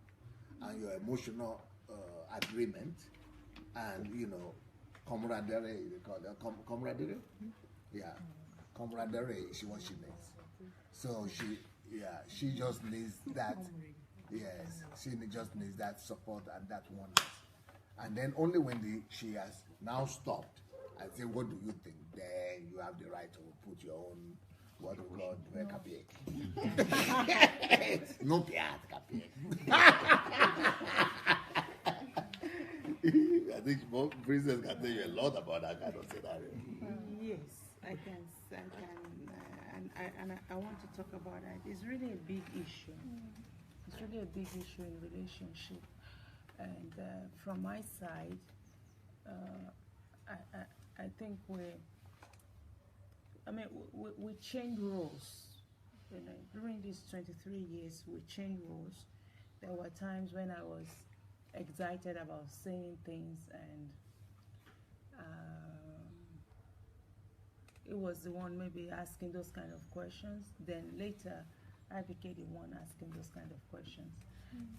and your emotional agreement and, camaraderie, they call it camaraderie? Yeah, camaraderie is what she needs. So she just needs that, yes, she just needs that support and that oneness. And then only when she has now stopped and say, what do you think? Then you have the right to put your own, what we call capier. No piat capier. I think Princess can tell you a lot about that kind of scenario. Yes, I can, and I want to talk about that. It's really a big issue. It's really a big issue in relationship. And from my side, I think we change roles. During these 23 years, we changed roles. There were times when I was excited about saying things, and it was the one maybe asking those kind of questions. Then later, I became the one asking those kind of questions.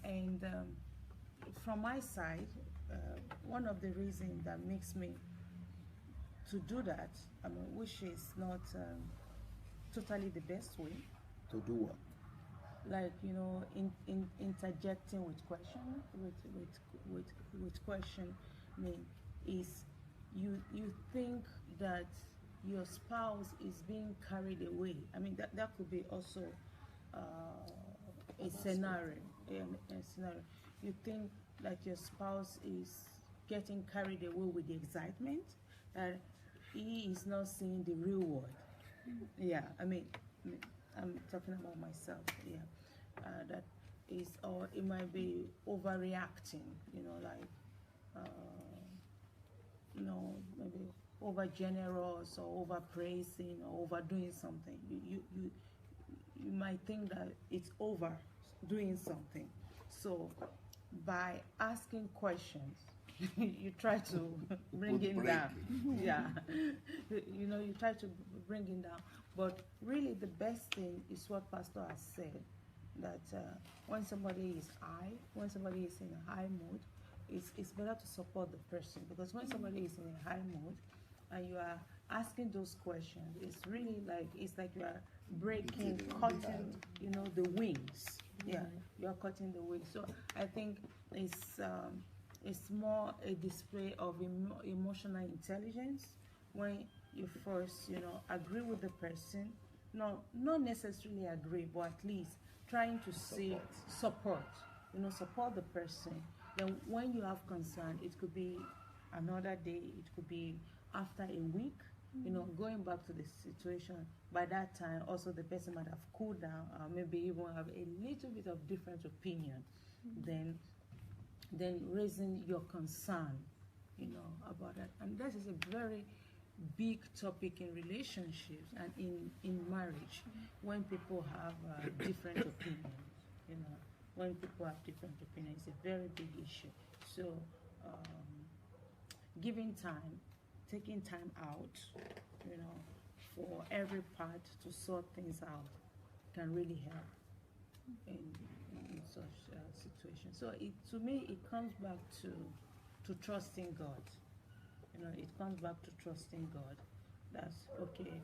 And from my side, one of the reasons that makes me to do that, which is not totally the best way. To do what? Like, interjecting with question, with question, is you think that your spouse is being carried away. That could be also a scenario. You think that your spouse is getting carried away with the excitement, that he is not seeing the real world. Yeah, I'm talking about myself. Yeah, that is, or it might be overreacting. Maybe over generous or over praising or overdoing something. You might think that it's over doing something. So by asking questions, you try to bring it down. Yeah, you try to bring it down. But really, the best thing is what Pastor has said, that when somebody is in a high mood, it's better to support the person, because when somebody is in a high mood and you are asking those questions, it's like you are cutting, the wings. Yeah, you are cutting the wings. So I think it's more a display of emotional intelligence when you first, agree with the person not necessarily agree, but at least trying to see support, support the person. Then when you have concern, it could be another day, it could be after a week, going back to the situation. By that time, also the person might have cooled down, or maybe even have a little bit of different opinion. Then raising your concern, about that. And this is a very big topic in relationships and in marriage, when people have different opinions. When people have different opinions, it's a very big issue. So giving time, taking time out, for every part to sort things out can really help in such situations. So to me, it comes back to trusting God. It comes back to trusting God. That's okay.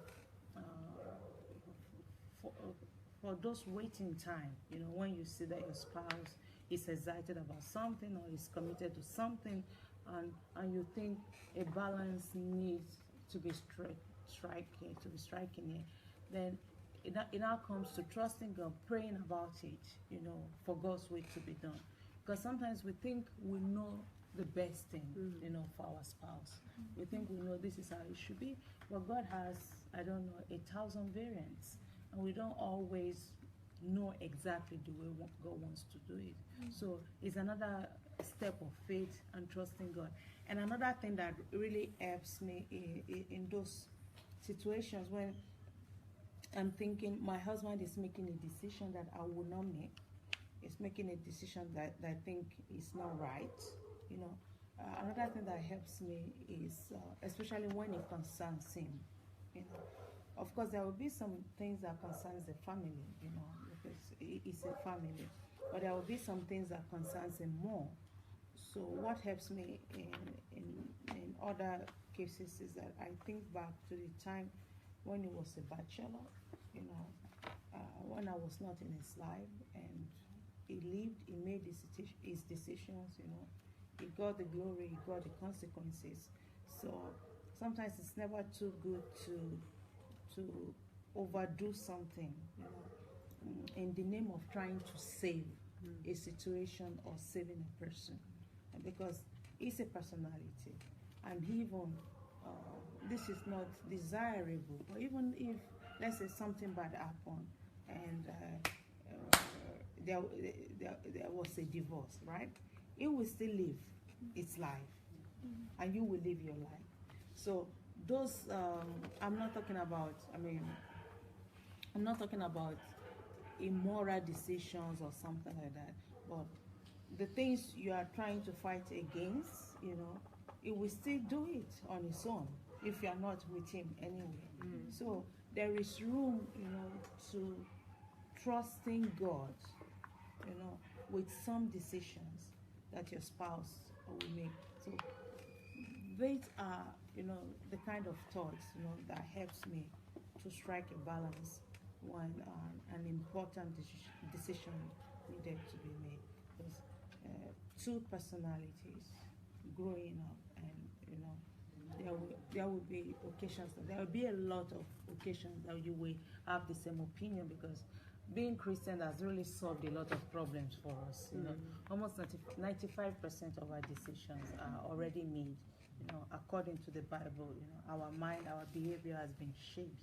For those waiting time, when you see that your spouse is excited about something or is committed to something, and you think a balance needs to be striking it, then it now comes to trusting God, praying about it, for God's will to be done. Because sometimes we think we know the best thing, for our spouse. We think we know this is how it should be, but God has, 1,000 variants, and we don't always know exactly the way God wants to do it. So it's another step of faith and trusting God. And another thing that really helps me in those situations when I'm thinking my husband is making a decision that I will not make, is making a decision that I think is not right, another thing that helps me is, especially when it concerns him, of course there will be some things that concerns the family, because it's a family, but there will be some things that concerns him more. So what helps me in other cases is that I think back to the time when he was a bachelor, when I was not in his life, and he lived, he made his decisions, he got the glory, he got the consequences. So sometimes it's never too good to overdo something, in the name of trying to save a situation or saving a person, because it's a personality, and even this is not desirable. But even if, let's say, something bad happened and there was a divorce, right? It will still live its life, and you will live your life. So those, I'm not talking about immoral decisions or something like that, but the things you are trying to fight against, it will still do it on its own if you are not with him anyway. So there is room, to trusting God, with some decisions that your spouse will make. So these are, the kind of thoughts, that helps me to strike a balance when an important decision needed to be made. Because two personalities growing up, and there will be occasions, there will be a lot of occasions that you will have the same opinion, because being Christian has really solved a lot of problems for us. Almost 95% of our decisions are already made, according to the Bible. Our mind, our behavior has been shaped,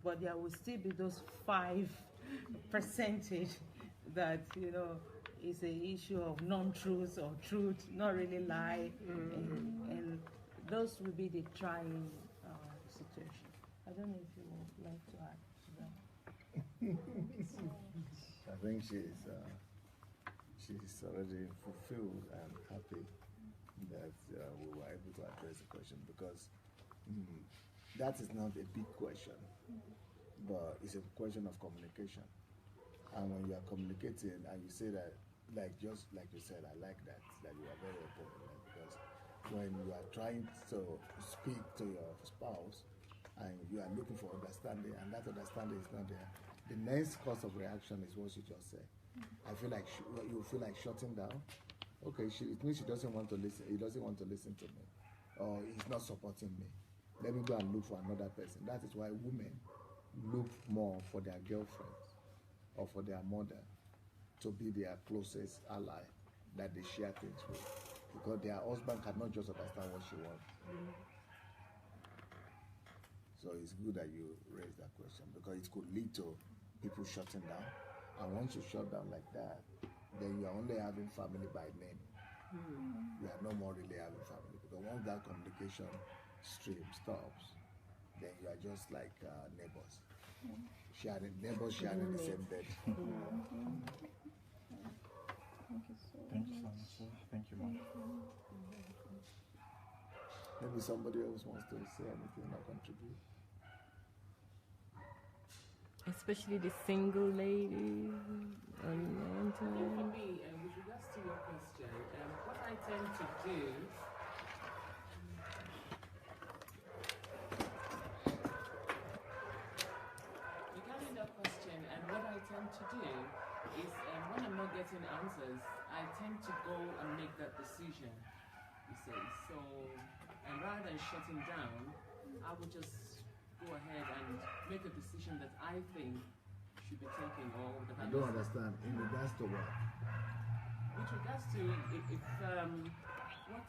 but there will still be those 5% that is an issue of non-truth or truth, not really lie, and those will be the trying situation. I don't know if you would like to add to that. I think she's already fulfilled and happy that we were able to address the question, because that is not a big question, but it's a question of communication. And when you are communicating and you say that, just like you said, I like that you are very open, because when you are trying to speak to your spouse and you are looking for understanding, and that understanding is not there, the next course of reaction is what you just said. I feel like you feel like shutting down. Okay, it means she doesn't want to listen. He doesn't want to listen to me, or he's not supporting me. Let me go and look for another person. That is why women look more for their girlfriends or for their mother to be their closest ally that they share things with, because their husband cannot just understand what she wants. So it's good that you raise that question, because it could lead to people shutting down. And once you shut down like that, then you are only having family by name. You are no more really having family, because once that communication stream stops, then you are just like neighbors. Sharing the same bed. Thank you so much, sir. Thank you, ma'am. Maybe somebody else wants to say anything or contribute. Especially the single lady. For me, with regards to your question, what I tend to do regarding that question, and what I tend to do is when I'm not getting answers, I tend to go and make that decision. You see, so rather than shutting down, I would just go ahead and make a decision that I think should be taken, or that I don't understand. In regards to what? With regards to what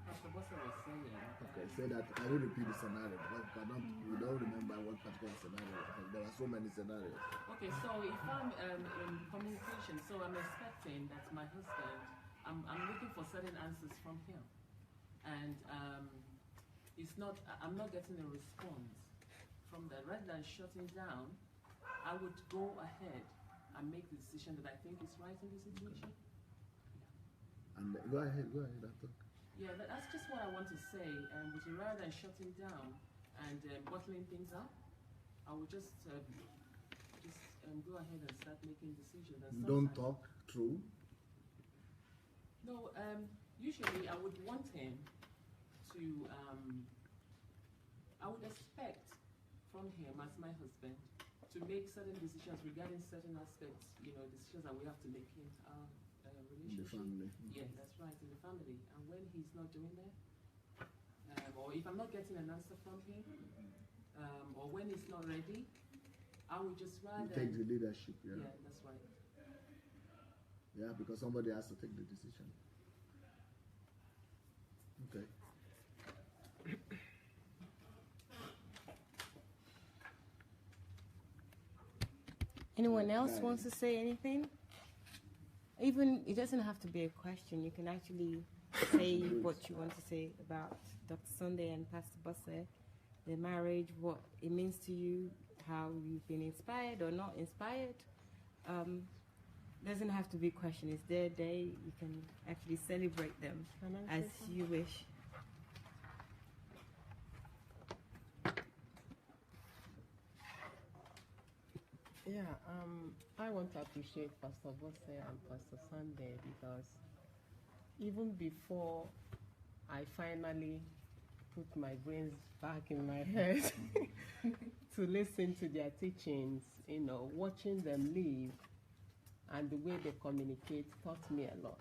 Pastor Bose was saying. Okay, say that. I will repeat the scenario, because we don't remember what particular scenario. There are so many scenarios. Okay, so if I'm in communication, so I'm expecting that my husband, I'm looking for certain answers from him, and I'm not getting a response from that. Rather than shutting down, I would go ahead and make the decision that I think is right in the situation. And go ahead, I talk. Yeah, that's just what I want to say. Rather than shutting down and bottling things up, I would just go ahead and start making decisions. And don't talk through? No, usually I would want him to, I would expect from him as my husband to make certain decisions regarding certain aspects, decisions that we have to make in our relationship. In the family. Yeah, that's right, in the family. And when he's not doing that, or if I'm not getting an answer from him, or when he's not ready, I would just rather... You take the leadership, yeah? Yeah, that's right. Yeah, because somebody has to take the decision. Okay. Anyone else wants to say anything? Even, it doesn't have to be a question. You can actually say what you want to say about Dr. Sandei and Pastor Bose, their marriage, what it means to you, how you've been inspired or not inspired. Doesn't have to be a question. It's their day. You can actually celebrate them as you wish. Yeah, I want to appreciate Pastor Bose and Pastor Sandei, because even before I finally put my brains back in my head to listen to their teachings, watching them live and the way they communicate taught me a lot,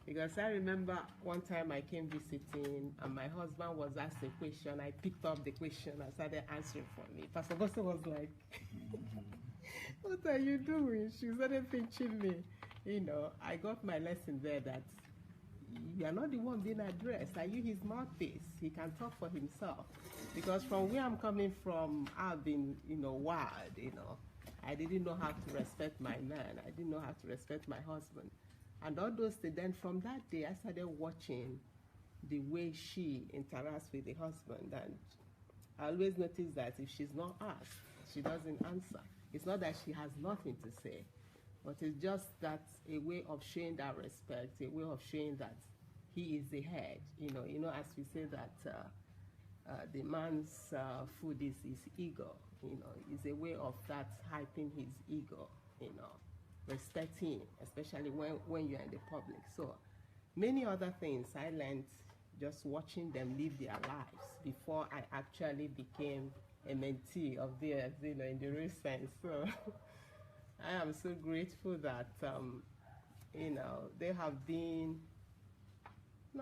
Because I remember one time I came visiting and my husband was asked a question. I picked up the question and started answering for me. Pastor Bose was like, what are you doing? She started pinching me. I got my lesson there that you are not the one being addressed. Are you his mouthpiece? He can talk for himself. Because from where I'm coming from, I've been, wild, I didn't know how to respect my man. I didn't know how to respect my husband. And all those things, then from that day, I started watching the way she interacts with the husband. And I always notice that if she's not asked, she doesn't answer. It's not that she has nothing to say, but it's just that a way of showing that respect, a way of showing that he is the head. As we say that the man's food is his ego. It's a way of that hyping his ego. Respect him, especially when you're in the public. So many other things I learned just watching them live their lives before I actually became a mentee of theirs, in the real sense. So I am so grateful that, they have been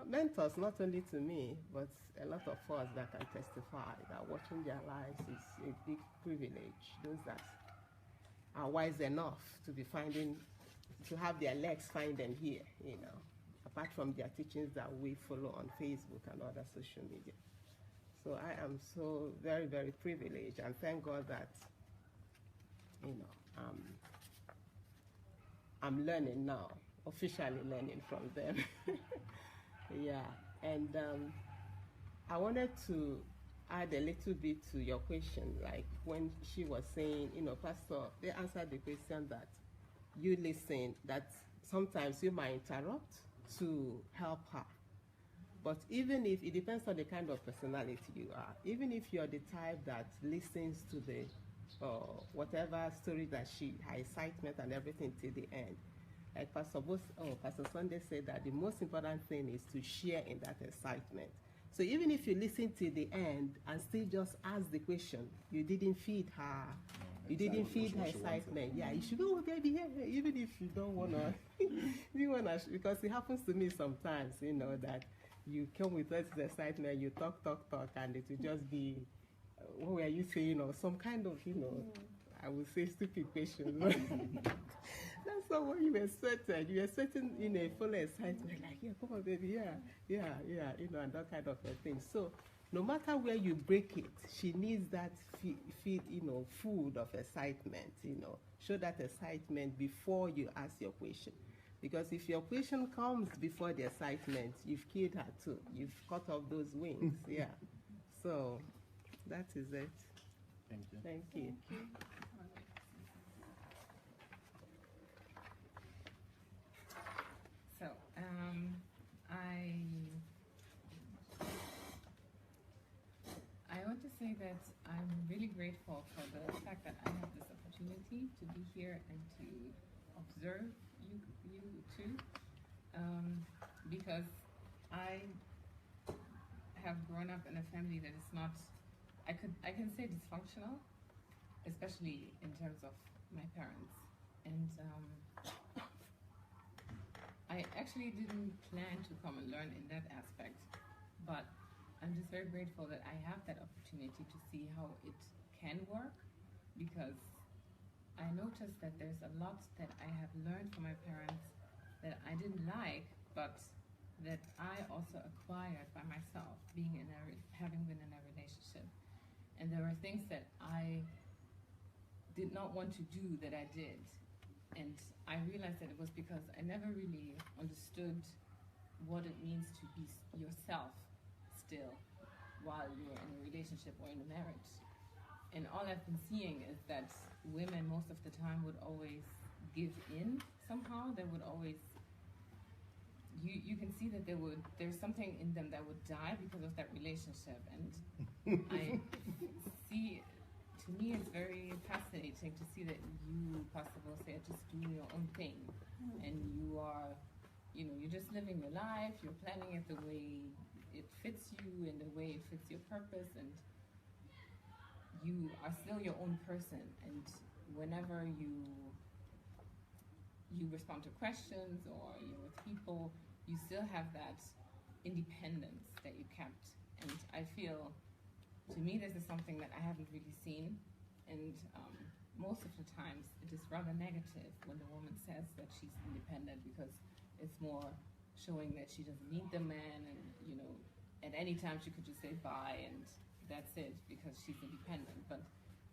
mentors, not only to me, but a lot of us that can testify that watching their lives is a big privilege. Those that are wise enough to have their legs find them here, apart from their teachings that we follow on Facebook and other social media. So I am so very, very privileged, and thank God that, I'm learning now, officially learning from them. Yeah, and I wanted to add a little bit to your question, like when she was saying, Pastor, they answered the question that you listen, that sometimes you might interrupt to help her. But even if, it depends on the kind of personality you are, even if you're the type that listens to the whatever story that her excitement and everything till the end, like Pastor Sandey said that the most important thing is to share in that excitement. So even if you listen to the end and still just ask the question, you didn't feed her, you didn't feed her excitement. Yeah, you should go, baby, yeah, even if you don't wanna, because it happens to me sometimes, that you come with this excitement, you talk, and it will just be, what were you saying, some kind of, I would say stupid question. That's not what you expected. You expecting a full excitement, like, yeah, come on, baby, yeah, and that kind of a thing. So no matter where you break it, she needs that feed, food of excitement, show that excitement before you ask your question. Because if your question comes before the excitement, you've killed her too. You've cut off those wings, yeah. So that is it. Thank you. Thank you. So, I want to say that I'm really grateful for the fact that I have this opportunity to be here and to observe you too, because I have grown up in a family that is not, I can say dysfunctional, especially in terms of my parents, and I actually didn't plan to come and learn in that aspect, but I'm just very grateful that I have that opportunity to see how it can work, because I noticed that there's a lot that I have learned from my parents that I didn't like, but that I also acquired by myself, having been in a relationship. And there were things that I did not want to do that I did. And I realized that it was because I never really understood what it means to be yourself still while you're in a relationship or in a marriage. And all I've been seeing is that women most of the time would always give in somehow. They would always, you can see that there's something in them that would die because of that relationship. And I see, to me it's very fascinating to see that you, Pastor Bose, are just doing your own thing. And you are, you're just living your life, you're planning it the way it fits you and the way it fits your purpose, and you are still your own person. And whenever you respond to questions or you're with people, you still have that independence that you kept. And I feel, to me, this is something that I haven't really seen. And most of the times it is rather negative when the woman says that she's independent, because it's more showing that she doesn't need the man, and at any time she could just say bye and that's it, because she's independent. But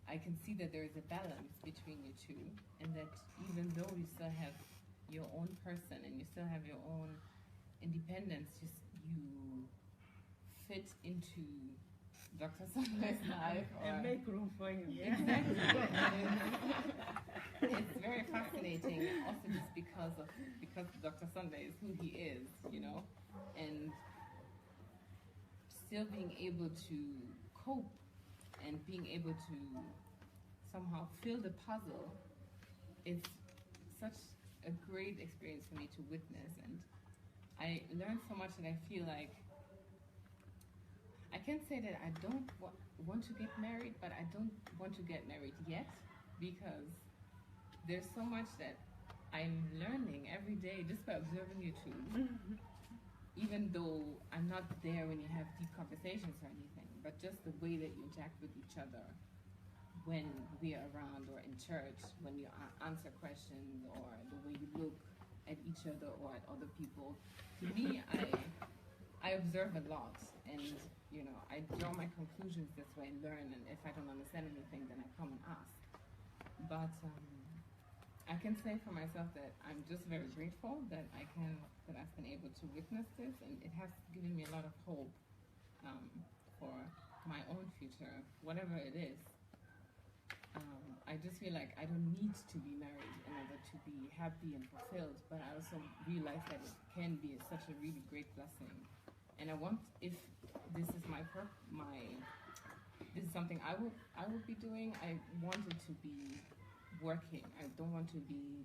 I can see that there is a balance between you two, and that even though you still have your own person and you still have your own independence, you fit into Dr. Sandey's life And make room for him. Yeah. Exactly. It's very fascinating, also just because Dr. Sandey is who he is, and still being able to cope and being able to somehow fill the puzzle. It's such a great experience for me to witness, and I learned so much that I feel like I can't say that I don't want to get married, but I don't want to get married yet, because there's so much that I'm learning every day just by observing you two. even though I'm not there when you have deep conversations or anything, but just the way that you interact with each other when we are around or in church, when you answer questions, or the way you look at each other or at other people. To me, I observe a lot, and you know, I draw my conclusions this way and learn, and if I don't understand anything, then I come and ask. But I can say for myself that I'm just very grateful that I've been able to witness this, and it has given me a lot of hope for my own future, whatever it is. I just feel like I don't need to be married in order to be happy and fulfilled, but I also realize that it can be such a really great blessing. And I want, if this is this is something I would be doing, I want it to be working. I don't want to be,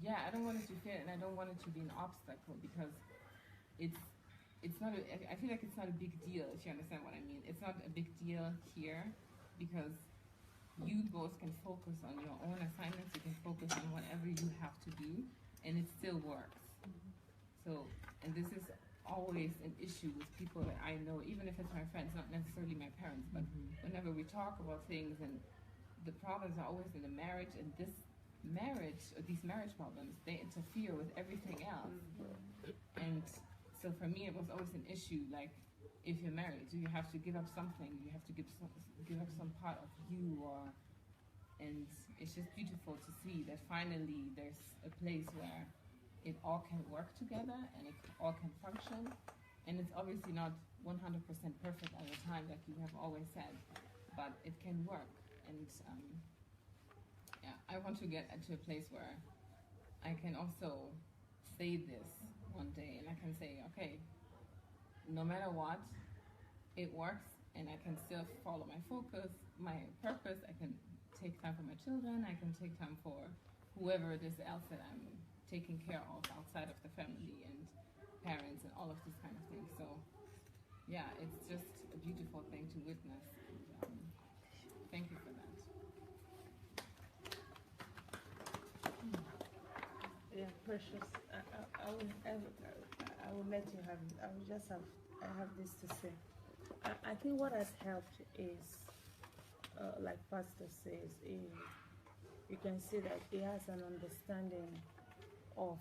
I don't want it to fail, and I don't want it to be an obstacle, because it's not I feel like it's not a big deal, if you understand what I mean. It's not a big deal here, because you both can focus on your own assignments, you can focus on whatever you have to do, and it still works. So, and this is always an issue with people that I know, even if it's my friends, not necessarily my parents, but whenever we talk about things, and the problems are always in the marriage, and this marriage, or these marriage problems, they interfere with everything else. And so for me, it was always an issue, like, if you're married, do you have to give up something? You have to give up some part of you, and it's just beautiful to see that finally there's a place where it all can work together and it all can function. And it's obviously not 100% perfect all the time, like you have always said, but it can work. And I want to get to a place where I can also say this one day, and I can say, okay, no matter what, it works, and I can still follow my focus, my purpose. I can take time for my children, I can take time for whoever it is else that I'm taking care of outside of the family and parents and all of these kind of things. So yeah, it's just a beautiful thing to witness. And, thank you for that. Yeah, precious. I will let you have it. I have this to say. I think what has helped is, like Pastor says, you can see that he has an understanding of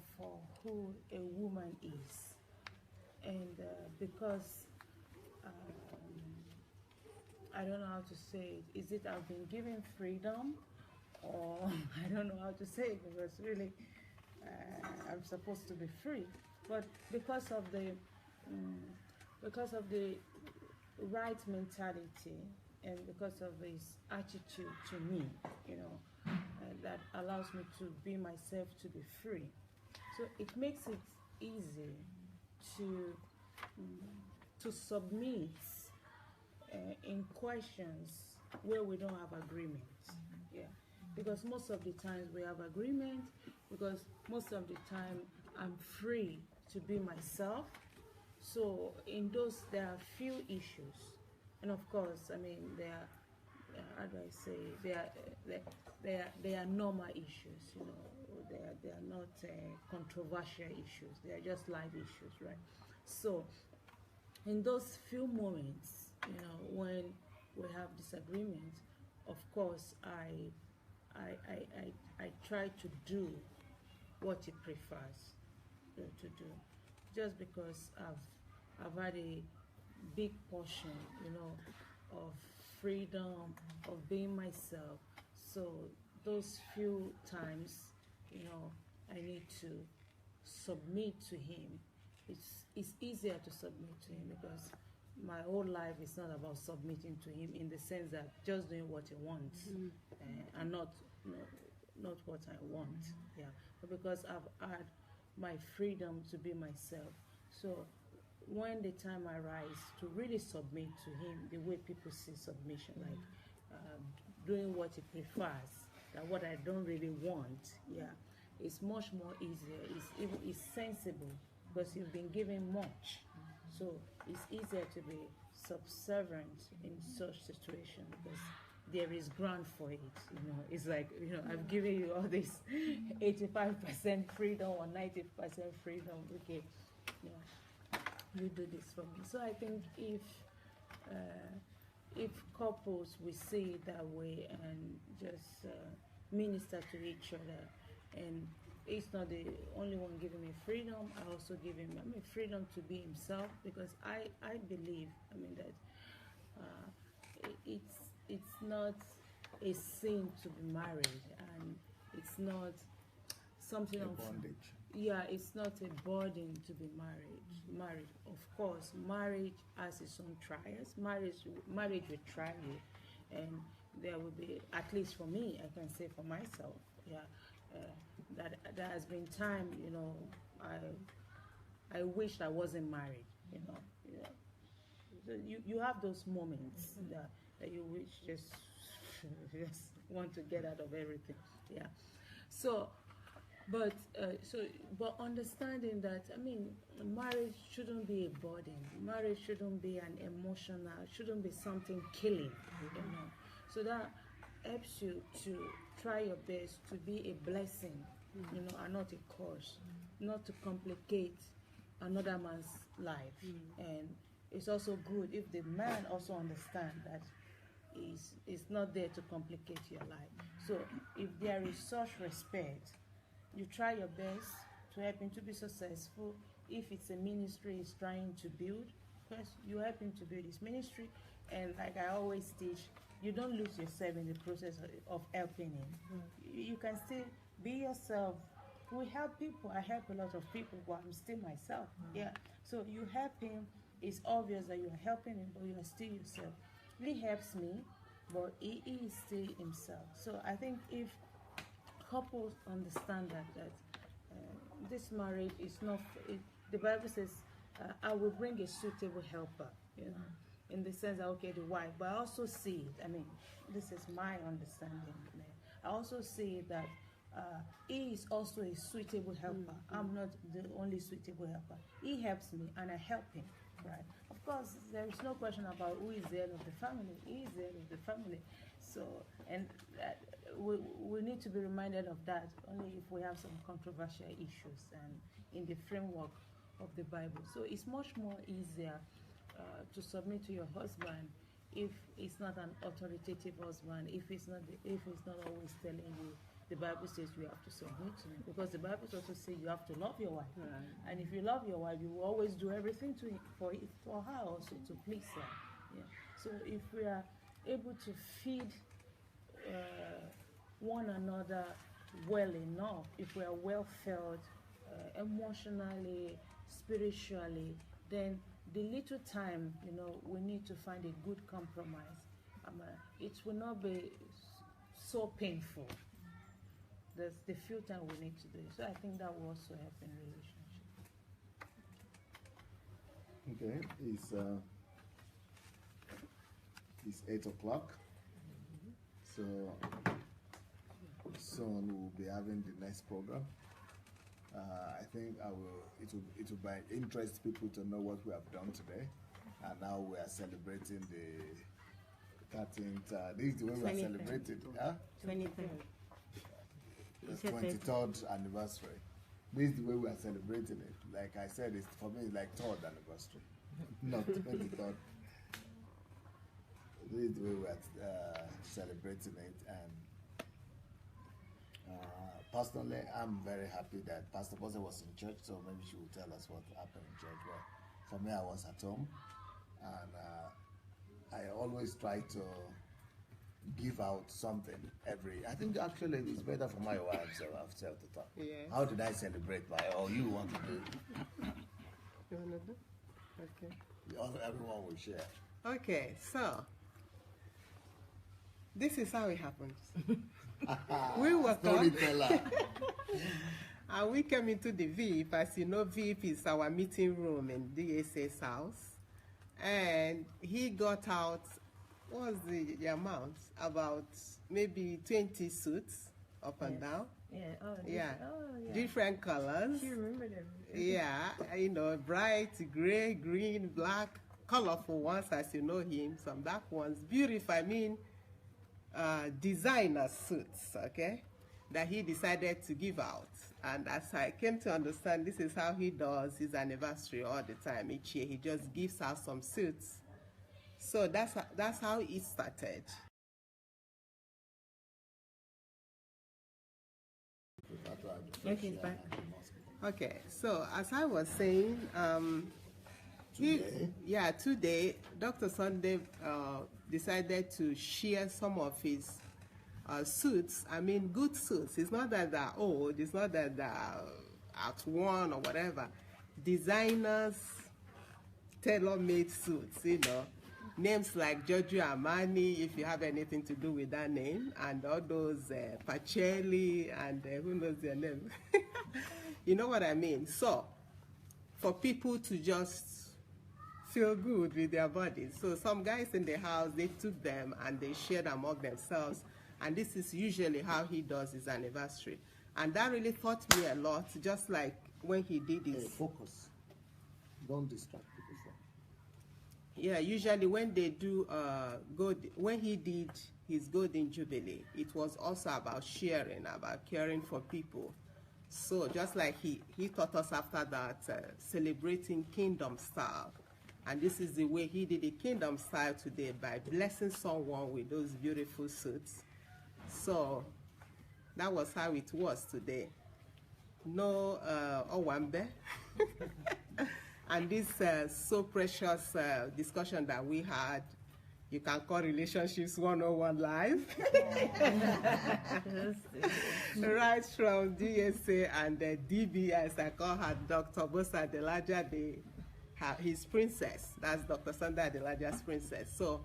who a woman is. And because, I don't know how to say it, is it I've been given freedom, or I don't know how to say it, because really I'm supposed to be free. But because of the right mentality, and because of his attitude to me, you know, that allows me to be myself, to be free. So it makes it easy to submit in questions where we don't have agreement. Yeah, because most of the times we have agreement, because most of the time I'm free to be myself. So in those, there are few issues, and of course, I mean, there are, how do I say, they are normal issues, you know, they are not controversial issues, they are just life issues, right? So in those few moments, you know, when we have disagreement, of course, I try to do what he prefers to do, just because I've had a big portion, you know, of freedom, of being myself. So those few times, you know, I need to submit to him. It's easier to submit to him, because my whole life is not about submitting to him in the sense that just doing what he wants, and not what I want. Yeah, but because I've had my freedom to be myself. So when the time arrives to really submit to him, the way people see submission, like doing what he prefers, that what I don't really want, yeah, it's much more easier. It's sensible, because you've been given much. So it's easier to be subservient in such situation, because there is ground for it. It's like, I've given you all this 85% freedom or 90% freedom. Okay, you do this for me. So I think if couples will see it that way and just minister to each other, and it's not the only one giving me freedom, I also give him freedom to be himself, because I believe that it's not a sin to be married, and it's not something of bondage. Yeah, it's not a burden to be married. Of course, marriage has its own trials. Marriage will try you, and there will be, at least for me, I can say for myself, that there has been time, I wished I wasn't married, So you have those moments that you wish just want to get out of everything, But understanding that, marriage shouldn't be a burden. Marriage shouldn't be an emotional, shouldn't be something killing, So that helps you to try your best to be a blessing, and not a curse, not to complicate another man's life. And it's also good if the man also understands that it's not there to complicate your life. So if there is such respect, you try your best to help him to be successful. If it's a ministry he's trying to build, first you help him to build his ministry. And like I always teach, you don't lose yourself in the process of helping him. You can still be yourself. We help people. I help a lot of people, but I'm still myself. So you help him. It's obvious that you're helping him, but you're still yourself. He helps me, but he is still himself. So I think if couples understand that this marriage is not, the Bible says, I will bring a suitable helper, in the sense that, okay, the wife, but I also see it, this is my understanding. I also see that he is also a suitable helper. I'm not the only suitable helper. He helps me and I help him, right? Of course, there is no question about who is the head of the family. He is the head of the family. So, and we need to be reminded of that only if we have some controversial issues and in the framework of the Bible. So it's much more easier to submit to your husband if it's not an authoritative husband, if it's not always telling you, the Bible says you have to submit to him, because the Bible also says you have to love your wife. Right. And if you love your wife, you will always do everything for her also, to please her. So if we are able to feed one another well enough, if we are well fed emotionally, spiritually, then the little time we need to find a good compromise. It will not be so painful. There's the few time we need to do it. So I think that will also help in relationship. Okay, it's 8 o'clock. So soon we'll be having the next program. I think it will interest people to know what we have done today, and now we are celebrating the 13th. This is the way we are celebrating. 23rd. The 23rd anniversary. This is the way we are celebrating it. Like I said, for me it's like 3rd anniversary, not 23rd. This is the way we are celebrating it, and personally, I'm very happy that Pastor Bose was in church, so maybe she will tell us what happened in church. But for me, I was at home, and I always try to give out something I think actually it's better for my wife to talk. Yes. How did I celebrate or you want to do? You want to do? Okay. Everyone will share. Okay, so this is how it happens. We woke up and we came into the VIP. As you know, VIP is our meeting room in DSA's house, and he got out, what was the amount? About maybe 20 suits up and down. Yeah. Different colors. You remember them? Yeah, bright, gray, green, black, colorful ones, as you know him, some dark ones, beautiful. designer suits, okay, that he decided to give out. And as I came to understand, this is how he does his anniversary all the time. Each year, he just gives out some suits. So that's how it started. Okay, it's back. Okay, so as I was saying, today, Dr. Sandey decided to share some of his suits. I mean, good suits. It's not that they're old, it's not that they're outworn or whatever. Designers, tailor-made suits, you know. Names like Giorgio Armani, if you have anything to do with that name, and all those Pacelli, and who knows their name. You know what I mean? So, for people to just feel good with their bodies. So some guys in the house, they took them and they shared among themselves. And this is usually how he does his anniversary. And that really taught me a lot, just like when he did his... Focus. Don't distract people from. Yeah, usually when they do when he did his Golden Jubilee, it was also about sharing, about caring for people. So just like he taught us after that, celebrating kingdom style. And this is the way he did the kingdom style today, by blessing someone with those beautiful suits. So that was how it was today. No Owambe. And this so precious discussion that we had, you can call Relationships 101 Live. Right from DSA and DB, as I call her, Dr. Bose Adelajja, his princess. That's Dr. Sandey Adelaja's princess. So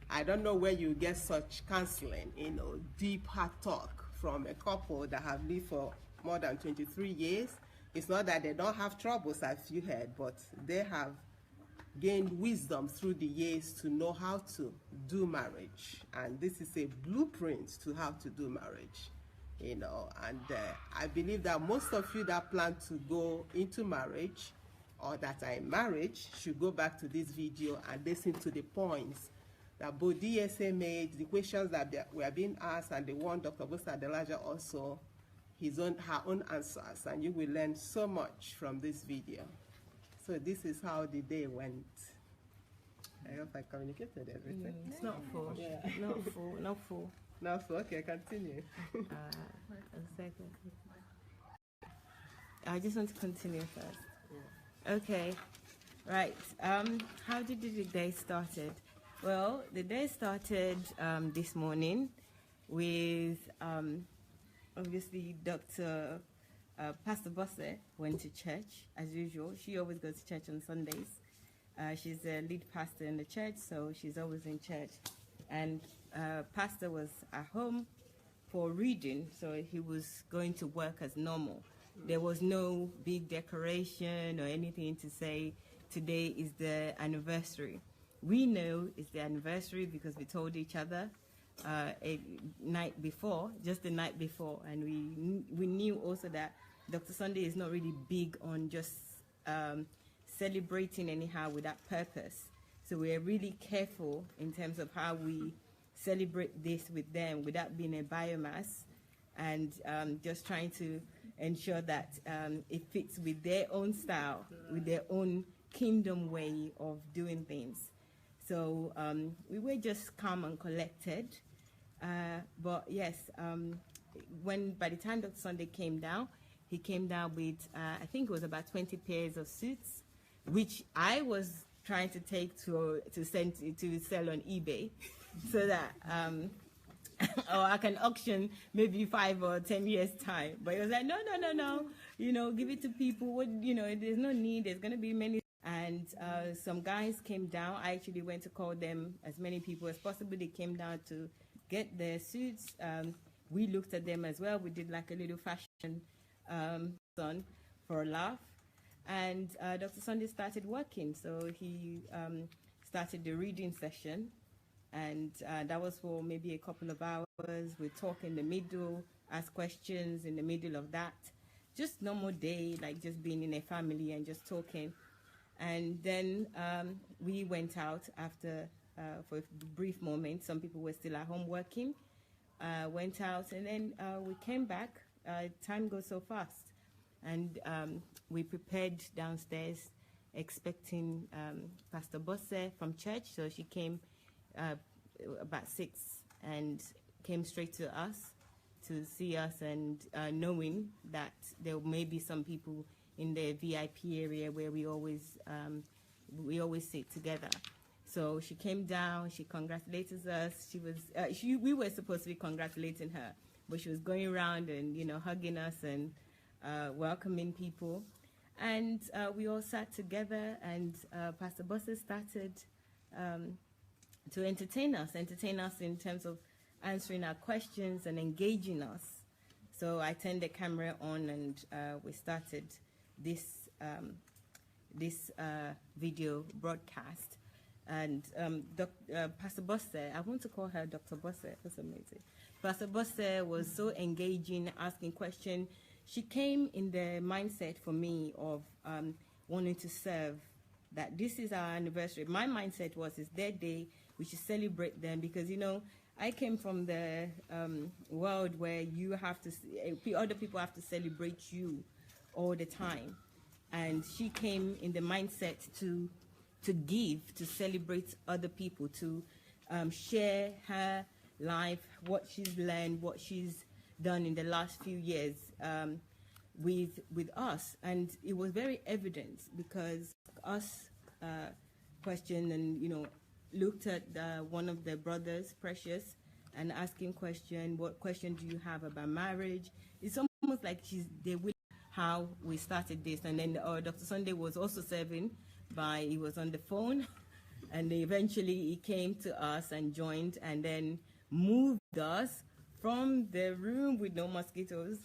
I don't know where you get such counseling, you know, deep heart talk from a couple that have lived for more than 23 years. It's not that they don't have troubles, as you heard, but they have gained wisdom through the years to know how to do marriage. And this is a blueprint to how to do marriage, you know. And I believe that most of you that plan to go into marriage or that are in marriage should go back to this video and listen to the points that both DSA made, the questions that were being asked, and the one Dr. Bose Adelajja also, her own answers, and you will learn so much from this video. So this is how the day went. I hope I communicated everything. It's not full. Yeah. Not full. Not full. Not full. Okay, continue. A second. I just want to continue first. Yeah. Okay. Right. How did the day started? Well, the day started this morning with obviously Dr. Pastor Bose went to church as usual. She always goes to church on Sundays. She's a lead pastor in the church, so she's always in church. And Pastor was at home for reading, so he was going to work as normal. There was no big decoration or anything to say today is the anniversary. We know it's the anniversary because we told each other a night before, just the night before, and we knew also that Dr. Sandey is not really big on just celebrating anyhow without purpose. So we are really careful in terms of how we celebrate this with them without being a biomass, and just trying to ensure that it fits with their own style, with their own kingdom way of doing things. So we were just calm and collected. But yes, by the time Dr. Sandey came down, he came down with, I think it was about 20 pairs of suits, which I was trying to take to sell on eBay, so that, or I can auction maybe 5 or 10 years time. But he was like, no, you know, give it to people. You know, there's no need. There's going to be many. And some guys came down. I actually went to call them as many people as possible. They came down to get their suits. We looked at them as well. We did like a little fashion on for a laugh. And Dr. Sandey started working. So he started the reading session. And that was for maybe a couple of hours. We talk in the middle, ask questions in the middle of that. Just normal day, like just being in a family and just talking. And then we went out after for a brief moment. Some people were still at home working, went out, and then we came back. Time goes so fast. And we prepared downstairs, expecting Pastor Bose from church. So she came about 6 and came straight to us to see us, and knowing that there may be some people in the VIP area where we always sit together. So she came down, she congratulated us. We were supposed to be congratulating her, but she was going around and, you know, hugging us and welcoming people. And we all sat together, and Pastor Bose started to entertain us in terms of answering our questions and engaging us. So I turned the camera on, and we started this video broadcast. And Pastor Bose, I want to call her Dr. Bose, that's amazing. Pastor Bose was so engaging, asking questions. She came in the mindset for me of wanting to serve, that this is our anniversary. My mindset was, it's their day, we should celebrate them, because, you know, I came from the world where you have to, other people have to celebrate you all the time. And she came in the mindset to give, to celebrate other people, to share her life, what she's learned, what she's done in the last few years with us. And it was very evident, because us questioned and, you know, looked at one of the brothers, Precious, and asking question, what question do you have about marriage? It's almost like they will how we started this. And then Dr. Sandei was also serving he was on the phone, and eventually he came to us and joined, and then moved us from the room with no mosquitoes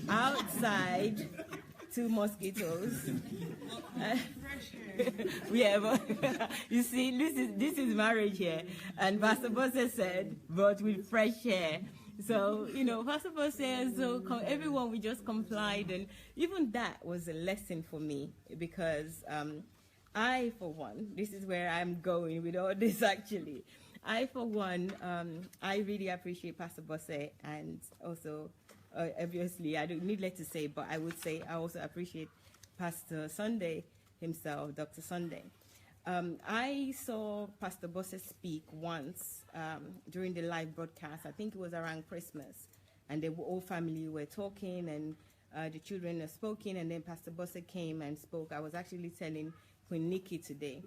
outside to mosquitoes. Yeah, but you see, this is marriage here, and Pastor Bose said, but with fresh air. So, you know, Pastor Bose said, so everyone, we just complied, and even that was a lesson for me, because I, for one, this is where I'm going with all this actually. I, for one, I really appreciate Pastor Bose, and also, obviously, I don't need to say, but I would say I also appreciate Pastor Sandei himself, Dr. Sandei. I saw Pastor Bose speak once during the live broadcast. I think it was around Christmas, and the whole family were talking, and the children were speaking, and then Pastor Bose came and spoke. I was actually telling Queen Nikki today,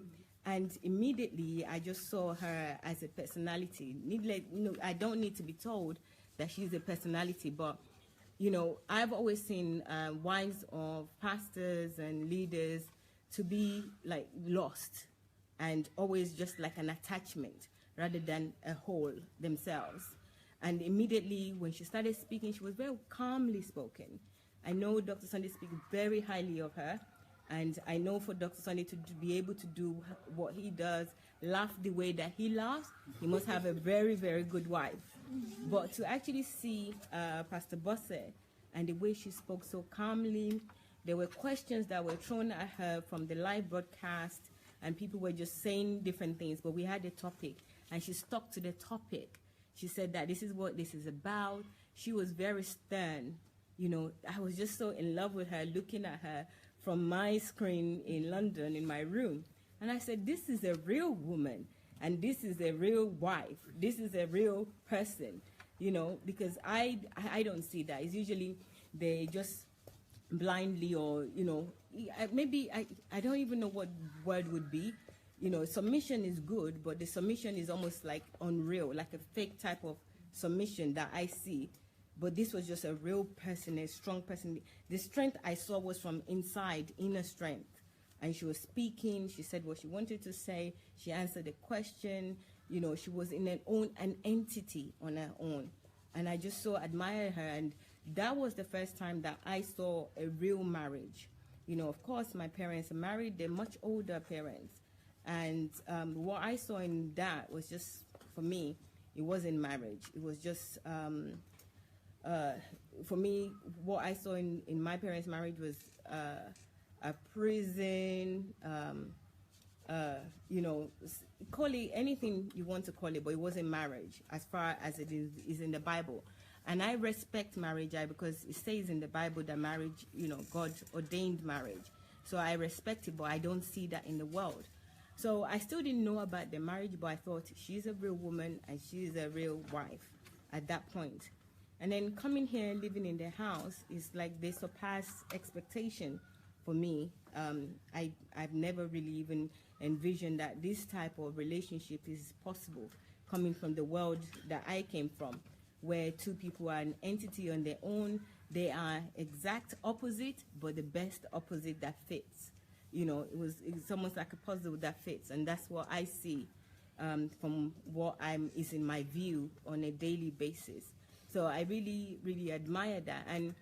and immediately I just saw her as a personality. I don't need to be told that she's a personality, but you know, I've always seen wives of pastors and leaders to be like lost, and always just like an attachment rather than a whole themselves. And immediately when she started speaking, she was very calmly spoken. I know Dr. Sandei speaks very highly of her, and I know for Dr. Sandei to be able to do what he does, laugh the way that he laughs, he must have a very, very good wife. But to actually see Pastor Bose and the way she spoke so calmly, there were questions that were thrown at her from the live broadcast, and people were just saying different things, but we had a topic, and she stuck to the topic. She said that this is what this is about. She was very stern. You know, I was just so in love with her, looking at her from my screen in London in my room. And I said, this is a real woman, and this is a real wife. This is a real person, you know, because I don't see that. It's usually they just blindly, or, you know, maybe I don't even know what word would be. You know, submission is good, but the submission is almost like unreal, like a fake type of submission that I see. But this was just a real person, a strong person. The strength I saw was from inside, inner strength. And she was speaking, she said what she wanted to say, she answered the question, you know, she was in an entity on her own. And I just so admired her, and that was the first time that I saw a real marriage. You know, of course, my parents are married, they're much older parents. And what I saw in that was just, for me, it wasn't marriage. It was just, for me, what I saw in my parents' marriage was a prison, call it anything you want to call it, but it wasn't marriage as far as it is in the Bible. And I respect marriage because it says in the Bible that marriage, God ordained marriage. So I respect it, but I don't see that in the world. So I still didn't know about the marriage, but I thought she's a real woman and she's a real wife at that point. And then coming here, living in their house, is like they surpass expectation for me. I've never really even envisioned that this type of relationship is possible, coming from the world that I came from, where two people are an entity on their own. They are exact opposite, but the best opposite that fits. It's almost like a puzzle that fits, and that's what I see from what is in my view on a daily basis. So I really, really admire that. And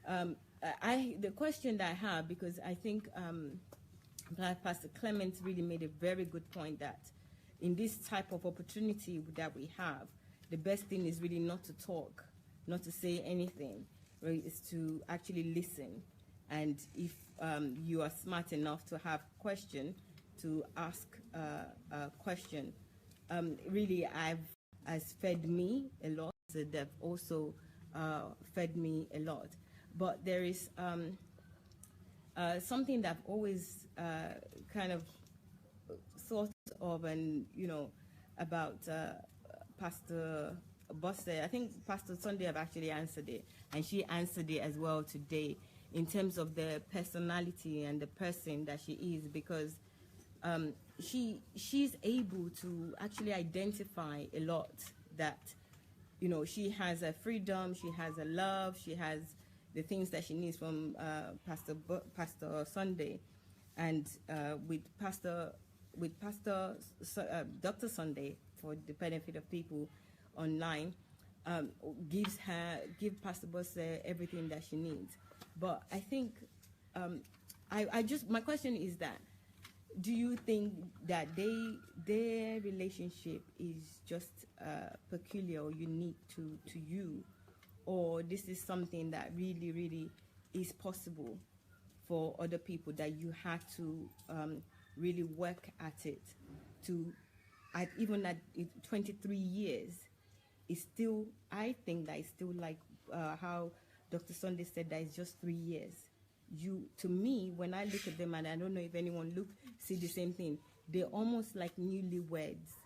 the question that I have, because I think Pastor Clements really made a very good point that in this type of opportunity that we have, the best thing is really not to talk, not to say anything, right? Is to actually listen. And if you are smart enough to have question, to ask a question, really has fed me a lot. So they've also fed me a lot. But there is something that I've always kind of thought of, and about Pastor Bose. I think Pastor Sandei have actually answered it, and she answered it as well today in terms of the personality and the person that she is, because she's able to actually identify a lot that she has a freedom, she has a love, she has the things that she needs from Pastor Sandei, and with Dr. Sandei, for the benefit of people online, give Pastor Bose everything that she needs. But I think my question is that, do you think that their relationship is just peculiar or unique to you, or this is something that really, really is possible for other people, that you have to really work at it even at 23 years? It's still, I think that it's still like how Dr. Sandei said, that it's just 3 years. To me, when I look at them, and I don't know if anyone see the same thing, they're almost like newlyweds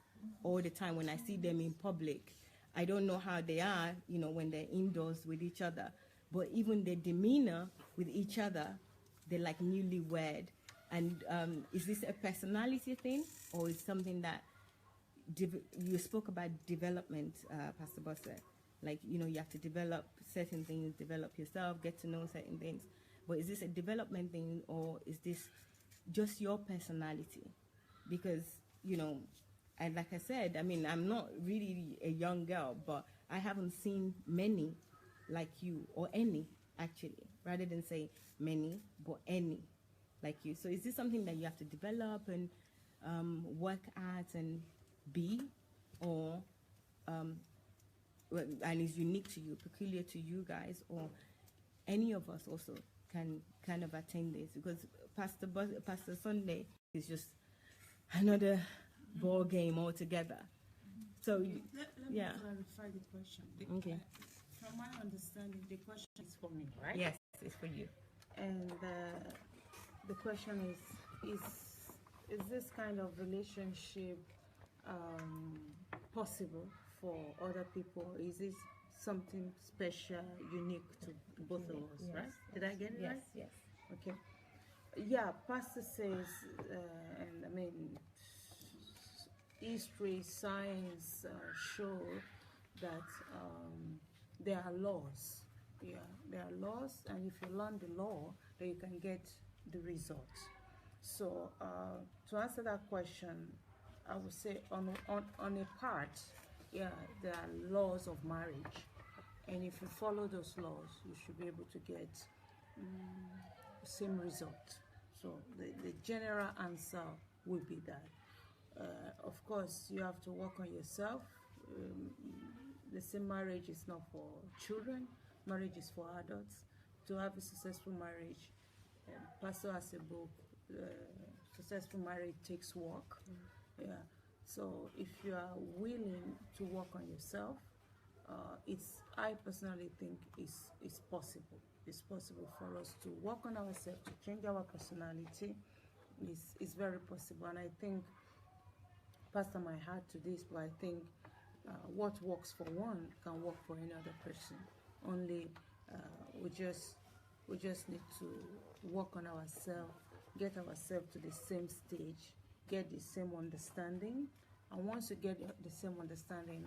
all the time. When I see them in public, I don't know how they are, when they're indoors with each other, but even their demeanor with each other, they're like newlywed. And is this a personality thing, or is something that you spoke about development, Pastor Bose? Like, you have to develop certain things, develop yourself, get to know certain things. But is this a development thing, or is this just your personality? Because, and like I said, I'm not really a young girl, but I haven't seen many like you, or any, actually, rather than say many, but any like you. So is this something that you have to develop and work at and be, or and is unique to you, peculiar to you guys, or any of us also can kind of attain this? Because Pastor Sandei is just another ball game altogether. So let me yeah, clarify the question. Okay. From my understanding, the question is for me, right? Yes, it's for you. And the question is this kind of relationship possible for other people? Is this something special, unique to both of us, Yes. right? Did I get it right? Yes. Okay. Yeah, Pastor says, and history, science show that there are laws. Yeah, there are laws, and if you learn the law, then you can get the results. So to answer that question, I would say on a part, yeah, there are laws of marriage, and if you follow those laws, you should be able to get the same result. So the general answer would be that. Of course, you have to work on yourself. The same marriage is not for children. Marriage is for adults. To have a successful marriage, Pastor has a book, successful marriage takes work. Yeah. So if you are willing to work on yourself, I personally think it's possible. It's possible for us to work on ourselves, to change our personality. It's very possible, and I think Pastor might add to this, but I think what works for one can work for another person. Only we just need to work on ourselves, get ourselves to the same stage, get the same understanding, and once you get the same understanding,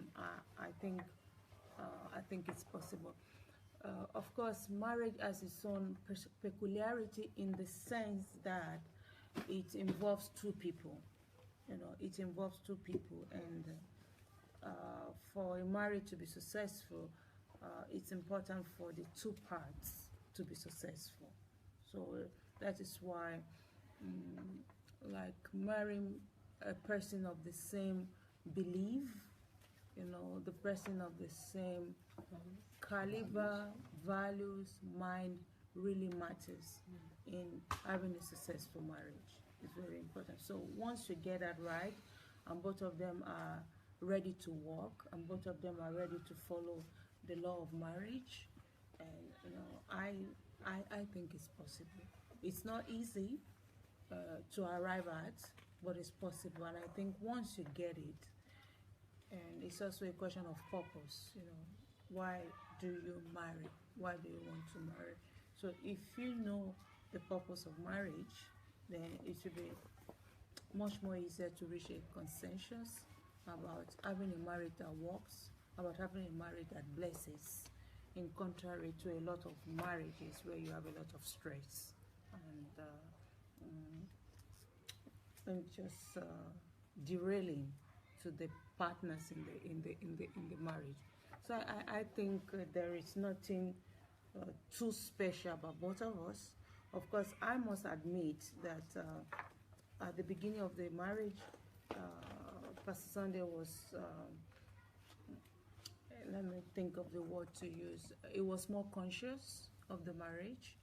I think it's possible. Of course, marriage has its own peculiarity in the sense that it involves two people. You know, it involves two people, and for a marriage to be successful, it's important for the two parts to be successful. So that is why, like marrying a person of the same belief, you know, the person of the same caliber, values, mind really matters in having a successful marriage. It's very important. So once you get that right, and both of them are ready to work, and both of them are ready to follow the law of marriage, and you know, I think it's possible. It's not easy to arrive at, but it's possible. And I think once you get it, and it's also a question of purpose. You know, why do you marry? Why do you want to marry? So if you know the purpose of marriage, then it should be much more easier to reach a consensus about having a marriage that works, about having a marriage that blesses, in contrary to a lot of marriages where you have a lot of stress and just derailing to the partners in the marriage. So I think there is nothing too special about both of us. Of course, I must admit that at the beginning of the marriage, Pastor Sandei was, let me think of the word to use, he was more conscious of the marriage.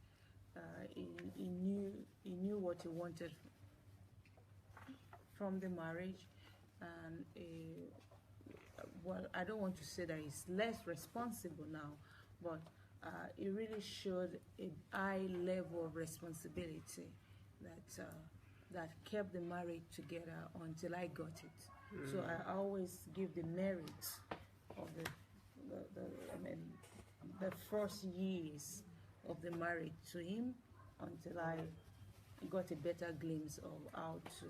He knew what he wanted from the marriage, and well, I don't want to say that he's less responsible now, but it really showed a high level of responsibility that kept the marriage together until I got it. So I always give the merit of the first years of the marriage to him until I got a better glimpse of how to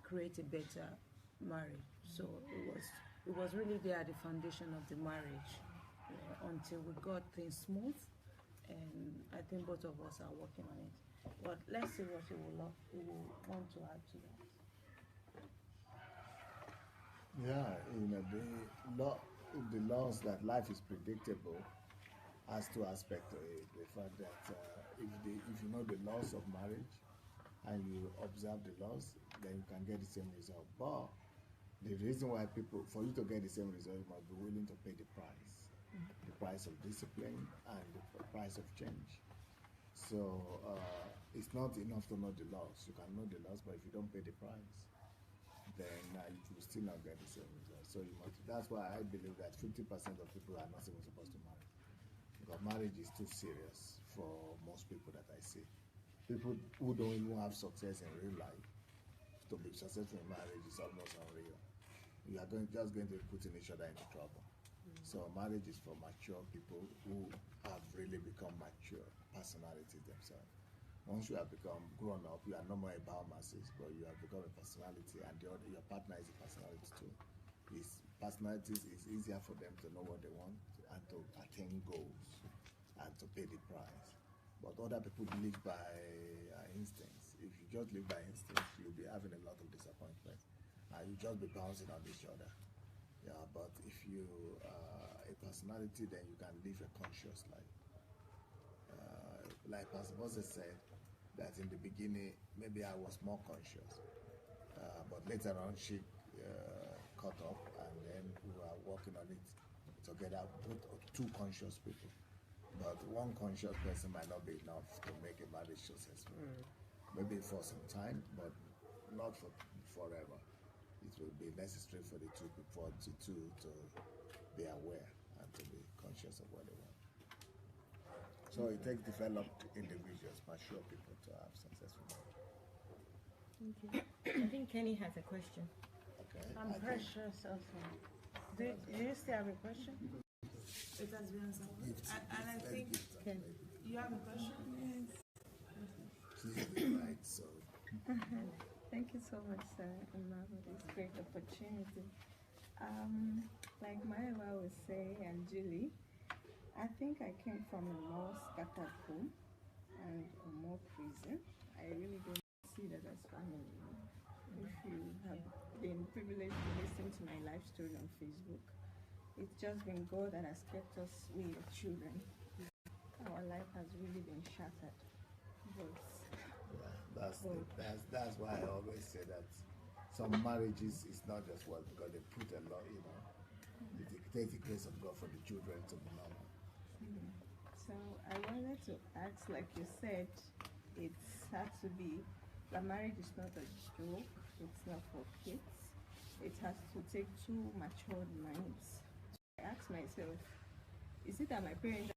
create a better marriage. So it was really there at the foundation of the marriage until we got things smooth, and I think both of us are working on it. But let's see what you will want to add to that. Yeah, you know, the laws that life is predictable has two aspects to it. The fact that if you know the laws of marriage and you observe the laws, then you can get the same result. But the reason why for you to get the same result, you must be willing to pay the price of discipline and the price of change. So it's not enough to know the laws. You can know the laws, but if you don't pay the price, then you will still not get the same result. So that's why I believe that 50% of people are not even supposed to marry, because marriage is too serious for most people that I see. People who don't even have success in real life, to be successful in marriage is almost unreal. You are just going to be putting each other into trouble. So marriage is for mature people who have really become mature personalities themselves. Once you have become grown up, you are no more a biomasses, but you have become a personality, and your partner is a personality too. Personalities is easier for them to know what they want and to attain goals and to pay the price. But other people live by instincts. If you just live by instincts, you'll be having a lot of disappointment, and you just be bouncing on each other. Yeah, but if you a personality, then you can live a conscious life. Like Pastor Bose said, that in the beginning, maybe I was more conscious, but later on she caught up, and then we were working on it together, both two conscious people. But one conscious person might not be enough to make a marriage successful. Maybe for some time, but not for forever. It will be necessary for the two to be aware and to be conscious of what they want. So it takes developed individuals, mature people, to have successful marriage. Thank you. I think Kenny has a question. Okay. I'm precious also. Do you still have a question? It has been answered. And I think, you have a question? Yes. Please, right, so. Thank you so much, sir, and ma'am, for this great opportunity. Like Maiwa was saying, and Julie, I think I came from a more scattered home and a more prison. I really don't see that as family. If you have been privileged to listen to my life story on Facebook, it's just been God that has kept us, we the children. Our life has really been shattered. But that's why I always say that some marriages is not just well because they put a lot, they take the grace of God for the children to be normal. So I wanted to ask, like you said, it's had to be, the marriage is not a joke, it's not for kids. It has to take two matured minds. I asked myself, is it that my parents,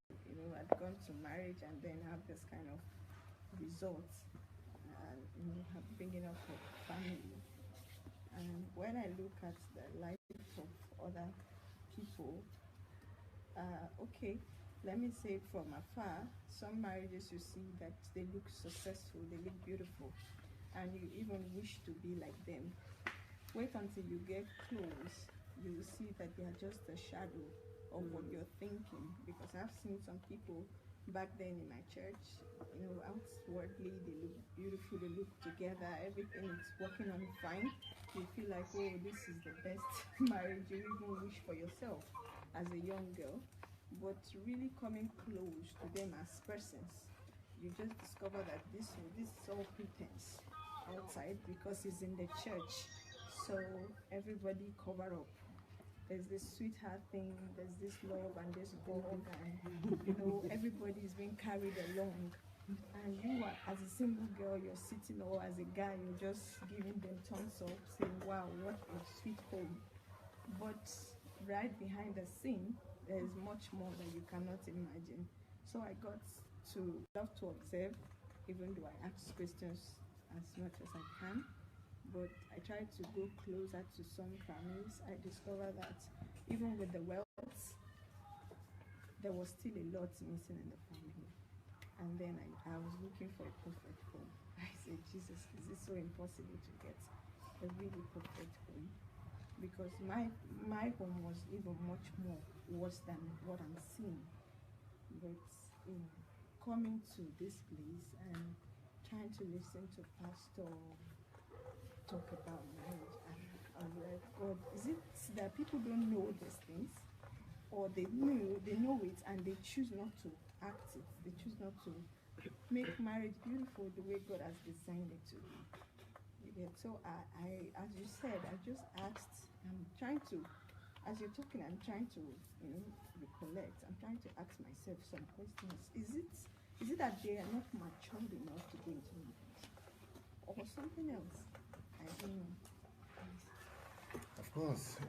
had gone to marriage and then have this kind of results and, bringing up a family? And when I look at the life of other people, okay, let me say from afar, some marriages you see that they look successful, they look beautiful, and you even wish to be like them. Wait until you get close, you will see that they are just a shadow of what you're thinking. Because I've seen some people back then in my church, outwardly they look beautiful, they look together, everything is working on fine. You feel like, oh, this is the best marriage you even wish for yourself as a young girl. But really coming close to them as persons, you just discover that this is all pretense outside because it's in the church. So everybody cover up. There's this sweetheart thing, there's this love and this bug, and everybody is being carried along. And you are, as a single girl, you're sitting, or as a guy, you're just giving them thumbs up, saying, wow, what a sweet home. But right behind the scene, there's much more that you cannot imagine. So I got to love to observe, even though I ask questions as much as I can. But I tried to go closer to some families. I discovered that even with the wealth, there was still a lot missing in the family. And then I was looking for a perfect home. I said, Jesus, is it so impossible to get a really perfect home? Because my home was even much more worse than what I'm seeing. But coming to this place and trying to listen to Pastor talk about marriage, and I'm like, God, is it that people don't know these things, or they know it and they choose not to act it? They choose not to make marriage beautiful the way God has designed it to be. So I, as you said, I just asked. I'm trying to, as you're talking, I'm trying to, recollect. I'm trying to ask myself some questions. Is it that they are not matured enough to go into marriage, or something else? I don't know. Of course,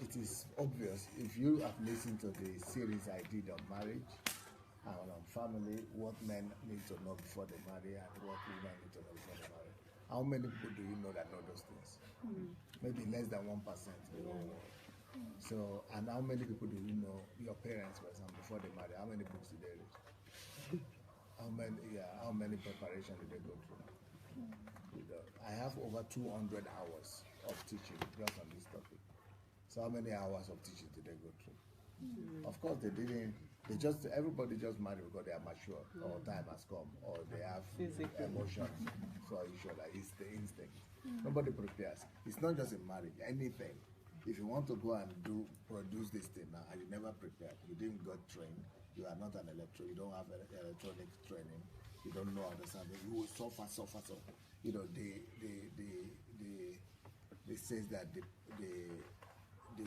it is obvious. If you have listened to the series I did on marriage and on family, what men need to know before they marry and what women need to know before they marry. How many people do you know that know those things? Maybe less than 1%. So, and how many people do you know, your parents, for example, before they marry? How many books did they read? How many preparations did they go through? I have over 200 hours of teaching just on this topic. So how many hours of teaching did they go through? Of course they didn't. Everybody just married because they are mature, or time has come, or they have emotions for each other. It's the instinct. Nobody prepares. It's not just in marriage, anything. If you want to go and produce this thing now, and you never prepared, you didn't get trained, you are not an electro, you don't have electronic training, you don't know how to something, you will suffer. They says that the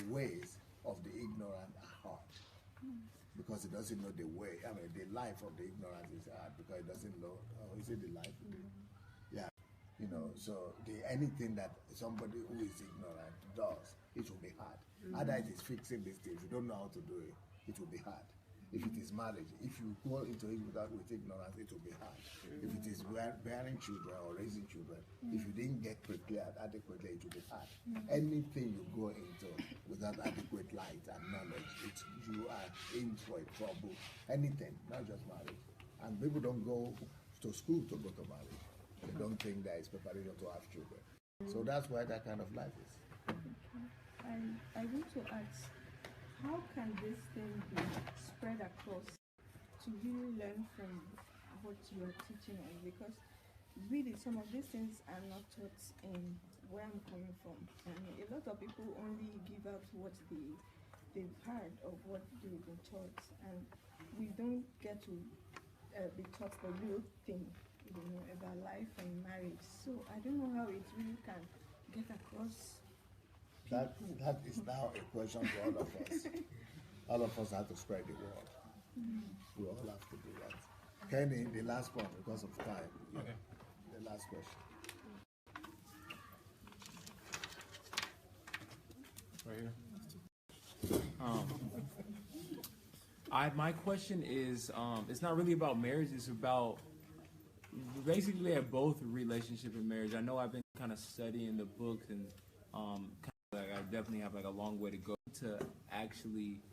ways of the ignorant are hard. Because it doesn't know the way. I mean, the life of the ignorant is hard because it doesn't know. Is it the life? Yeah. So anything that somebody who is ignorant does, it will be hard. Either it is fixing this thing, if you don't know how to do it, it will be hard. If it is marriage, if you go into it with ignorance, it will be hard. If it is bearing children or raising children, if you didn't get prepared adequately, it will be hard. Anything you go into without adequate light and knowledge, you are in for a trouble. Anything, not just marriage. And people don't go to school to go to marriage. They don't think there is preparation to have children. So that's why that kind of life is. And I want to ask, how can this thing be spread across to really learn from what you are teaching us? Because really some of these things are not taught in where I'm coming from. And a lot of people only give out what they've heard of what they've been taught, and we don't get to be taught the real thing, about life and marriage. So I don't know how it really can get across. That is now a question for all of us. All of us have to spread the word. We all have to do that. Kenny, the last one, because of time. Okay. The last question. Right here. My question is, it's not really about marriage. It's about basically at both relationship and marriage. I know I've been kind of studying the books and I definitely have a long way to go to actually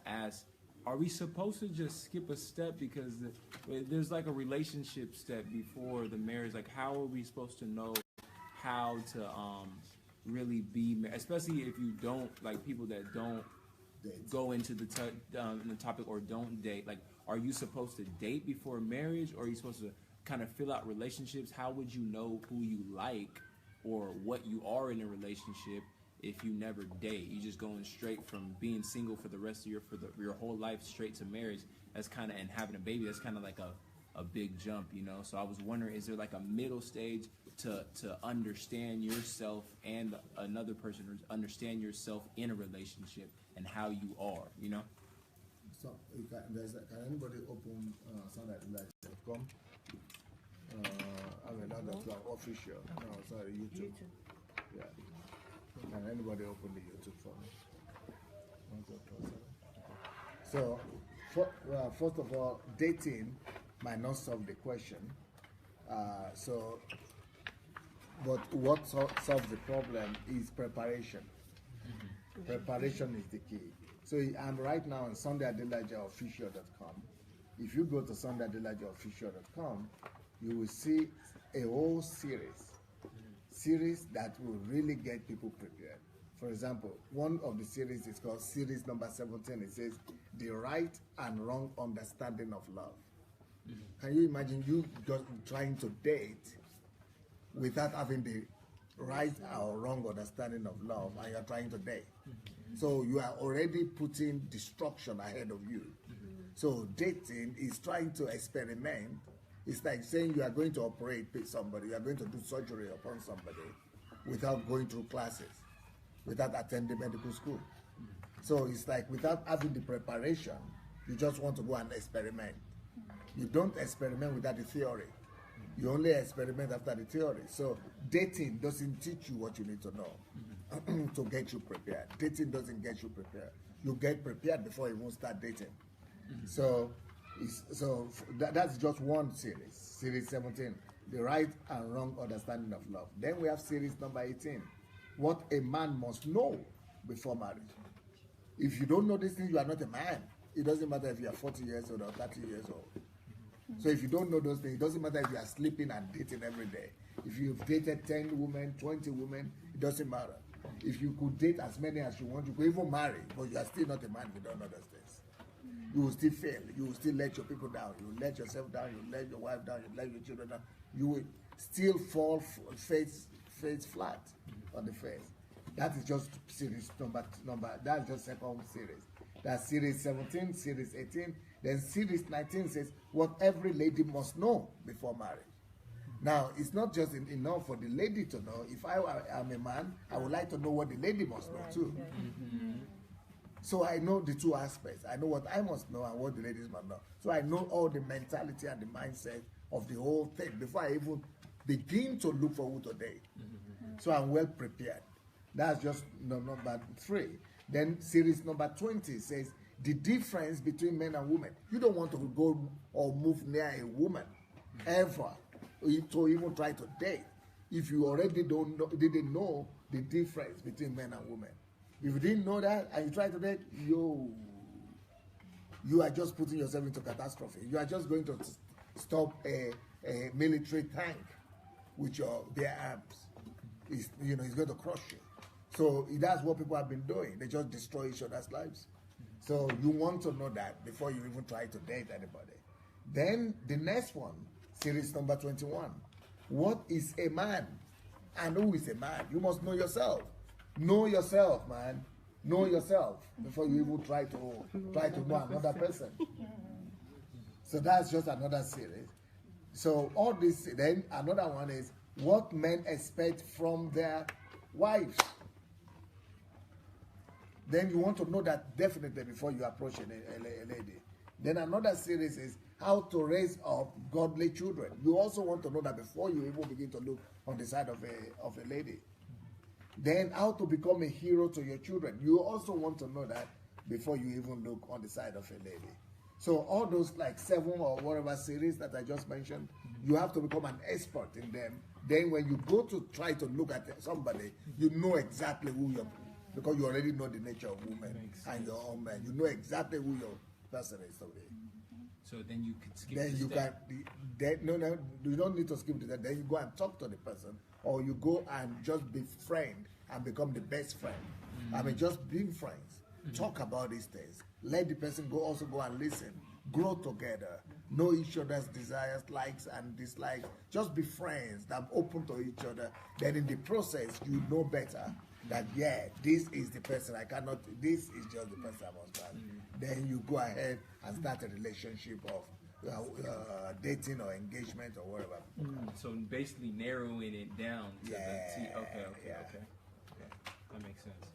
ask, are we supposed to just skip a step because there's a relationship step before the marriage? How are we supposed to know how to really be, especially if you don't, people that don't go into the topic or don't date, are you supposed to date before marriage, or are you supposed to kind of fill out relationships? How would you know who you like or what you are in a relationship if you never date? You just going straight from being single for the rest of your whole life straight to marriage. That's kind of, and having a baby, that's kind of a big jump, So I was wondering, is there a middle stage to understand yourself and another person, or understand yourself in a relationship and how you are, So can anybody open Sandei.com? Not official. No, sorry, YouTube. Yeah. Can anybody open the YouTube for me? So, first of all, dating might not solve the question. But what solves the problem is preparation. Preparation is the key. So I'm right now on Dere-Adelaja.official.com. If you go to Dere-Adelaja.official.com, you will see a whole series that will really get people prepared. For example, one of the series is called series number 17. It says, The Right and Wrong Understanding of Love. Can you imagine you just trying to date without having the right or wrong understanding of love, and you're trying to date? So you are already putting destruction ahead of you. So dating is trying to experiment. It's like saying you are going to operate somebody, you are going to do surgery upon somebody without going through classes, without attending medical school. So it's like without having the preparation, you just want to go and experiment. You don't experiment without the theory. You only experiment after the theory. So dating doesn't teach you what you need to know to get you prepared. Dating doesn't get you prepared. You get prepared before you won't start dating. So that's just one series, series 17, The Right and Wrong Understanding of Love. Then we have series number 18, What a Man Must Know Before Marriage. If you don't know these things, you are not a man. It doesn't matter if you are 40 years old or 30 years old. So if you don't know those things, it doesn't matter if you are sleeping and dating every day. If you've dated 10 women, 20 women, it doesn't matter. If you could date as many as you want, you could even marry, but you are still not a man if you don't know those things. You will still fail. You will still let your people down. You will let yourself down. You will let your wife down. You will let your children down. You will still fall face flat on the face. That is just series number. That's just second series. That's series 17, series 18. Then series 19 says what every lady must know before marriage. Now, it's not just enough for the lady to know. If I am a man, I would like to know what the lady must know too. So I know the two aspects. I know what I must know and what the ladies must know. So I know all the mentality and the mindset of the whole thing before I even begin to look for who to date. So I'm well prepared. That's just number 3. Then series number 20 says the difference between men and women. You don't want to go or move near a woman ever to even try to date if you already didn't know the difference between men and women. If you didn't know that and you try to date, you are just putting yourself into catastrophe. You are just going to stop a military tank with your bare arms. It's going to crush you. So that's what people have been doing. They just destroy each other's lives. So you want to know that before you even try to date anybody. Then the next one, series number 21. What is a man? And who is a man? You must know yourself. Know yourself, man. Know yourself before you even try to know another person. So that's just another series. So all this, then another one is what men expect from their wives. Then you want to know that definitely before you approach a lady. Then another series is how to raise up godly children. You also want to know that before you even begin to look on the side of a lady. Then how to become a hero to your children. You also want to know that before you even look on the side of a lady. So all those like 7 or whatever series that I just mentioned, you have to become an expert in them. Then when you go to try to look at somebody, you know exactly who you're, because you already know the nature of women and your own man. You know exactly who your person is today. So then you can skip Then the you step. no, you don't need to skip the step. Then you go and talk to the person, or you go and just befriend and become the best friend. I mean, just being friends. Talk about these things. Let the person also go and listen. Grow together. Know each other's desires, likes and dislikes. Just be friends. That open to each other. Then in the process, you know better that this is the person I cannot. This is just the person I must have. Then you go ahead and start a relationship of dating or engagement or whatever. So basically narrowing it down to the T. Okay. That makes sense.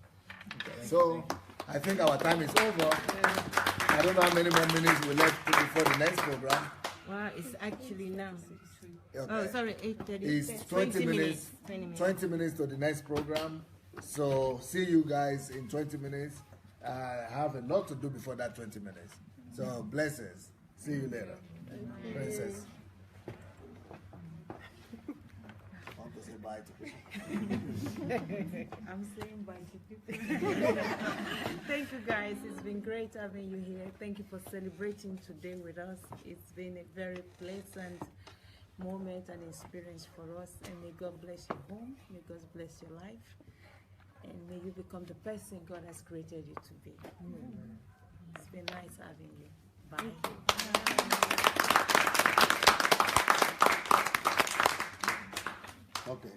Okay. So I think our time is over. I don't know how many more minutes we left before the next program. Well, it's actually now. Okay. Oh, sorry, 8:30. It's 20 minutes. 20 minutes to the next program. So see you guys in 20 minutes. I have a lot to do before that 20 minutes. So blessings. See you later. Princess. I want to say bye to people. I'm saying bye to people. Thank you guys. It's been great having you here. Thank you for celebrating today with us. It's been a very pleasant moment and experience for us. And may God bless your home. May God bless your life. And may you become the person God has created you to be. It's been nice having you. Bye. Okay.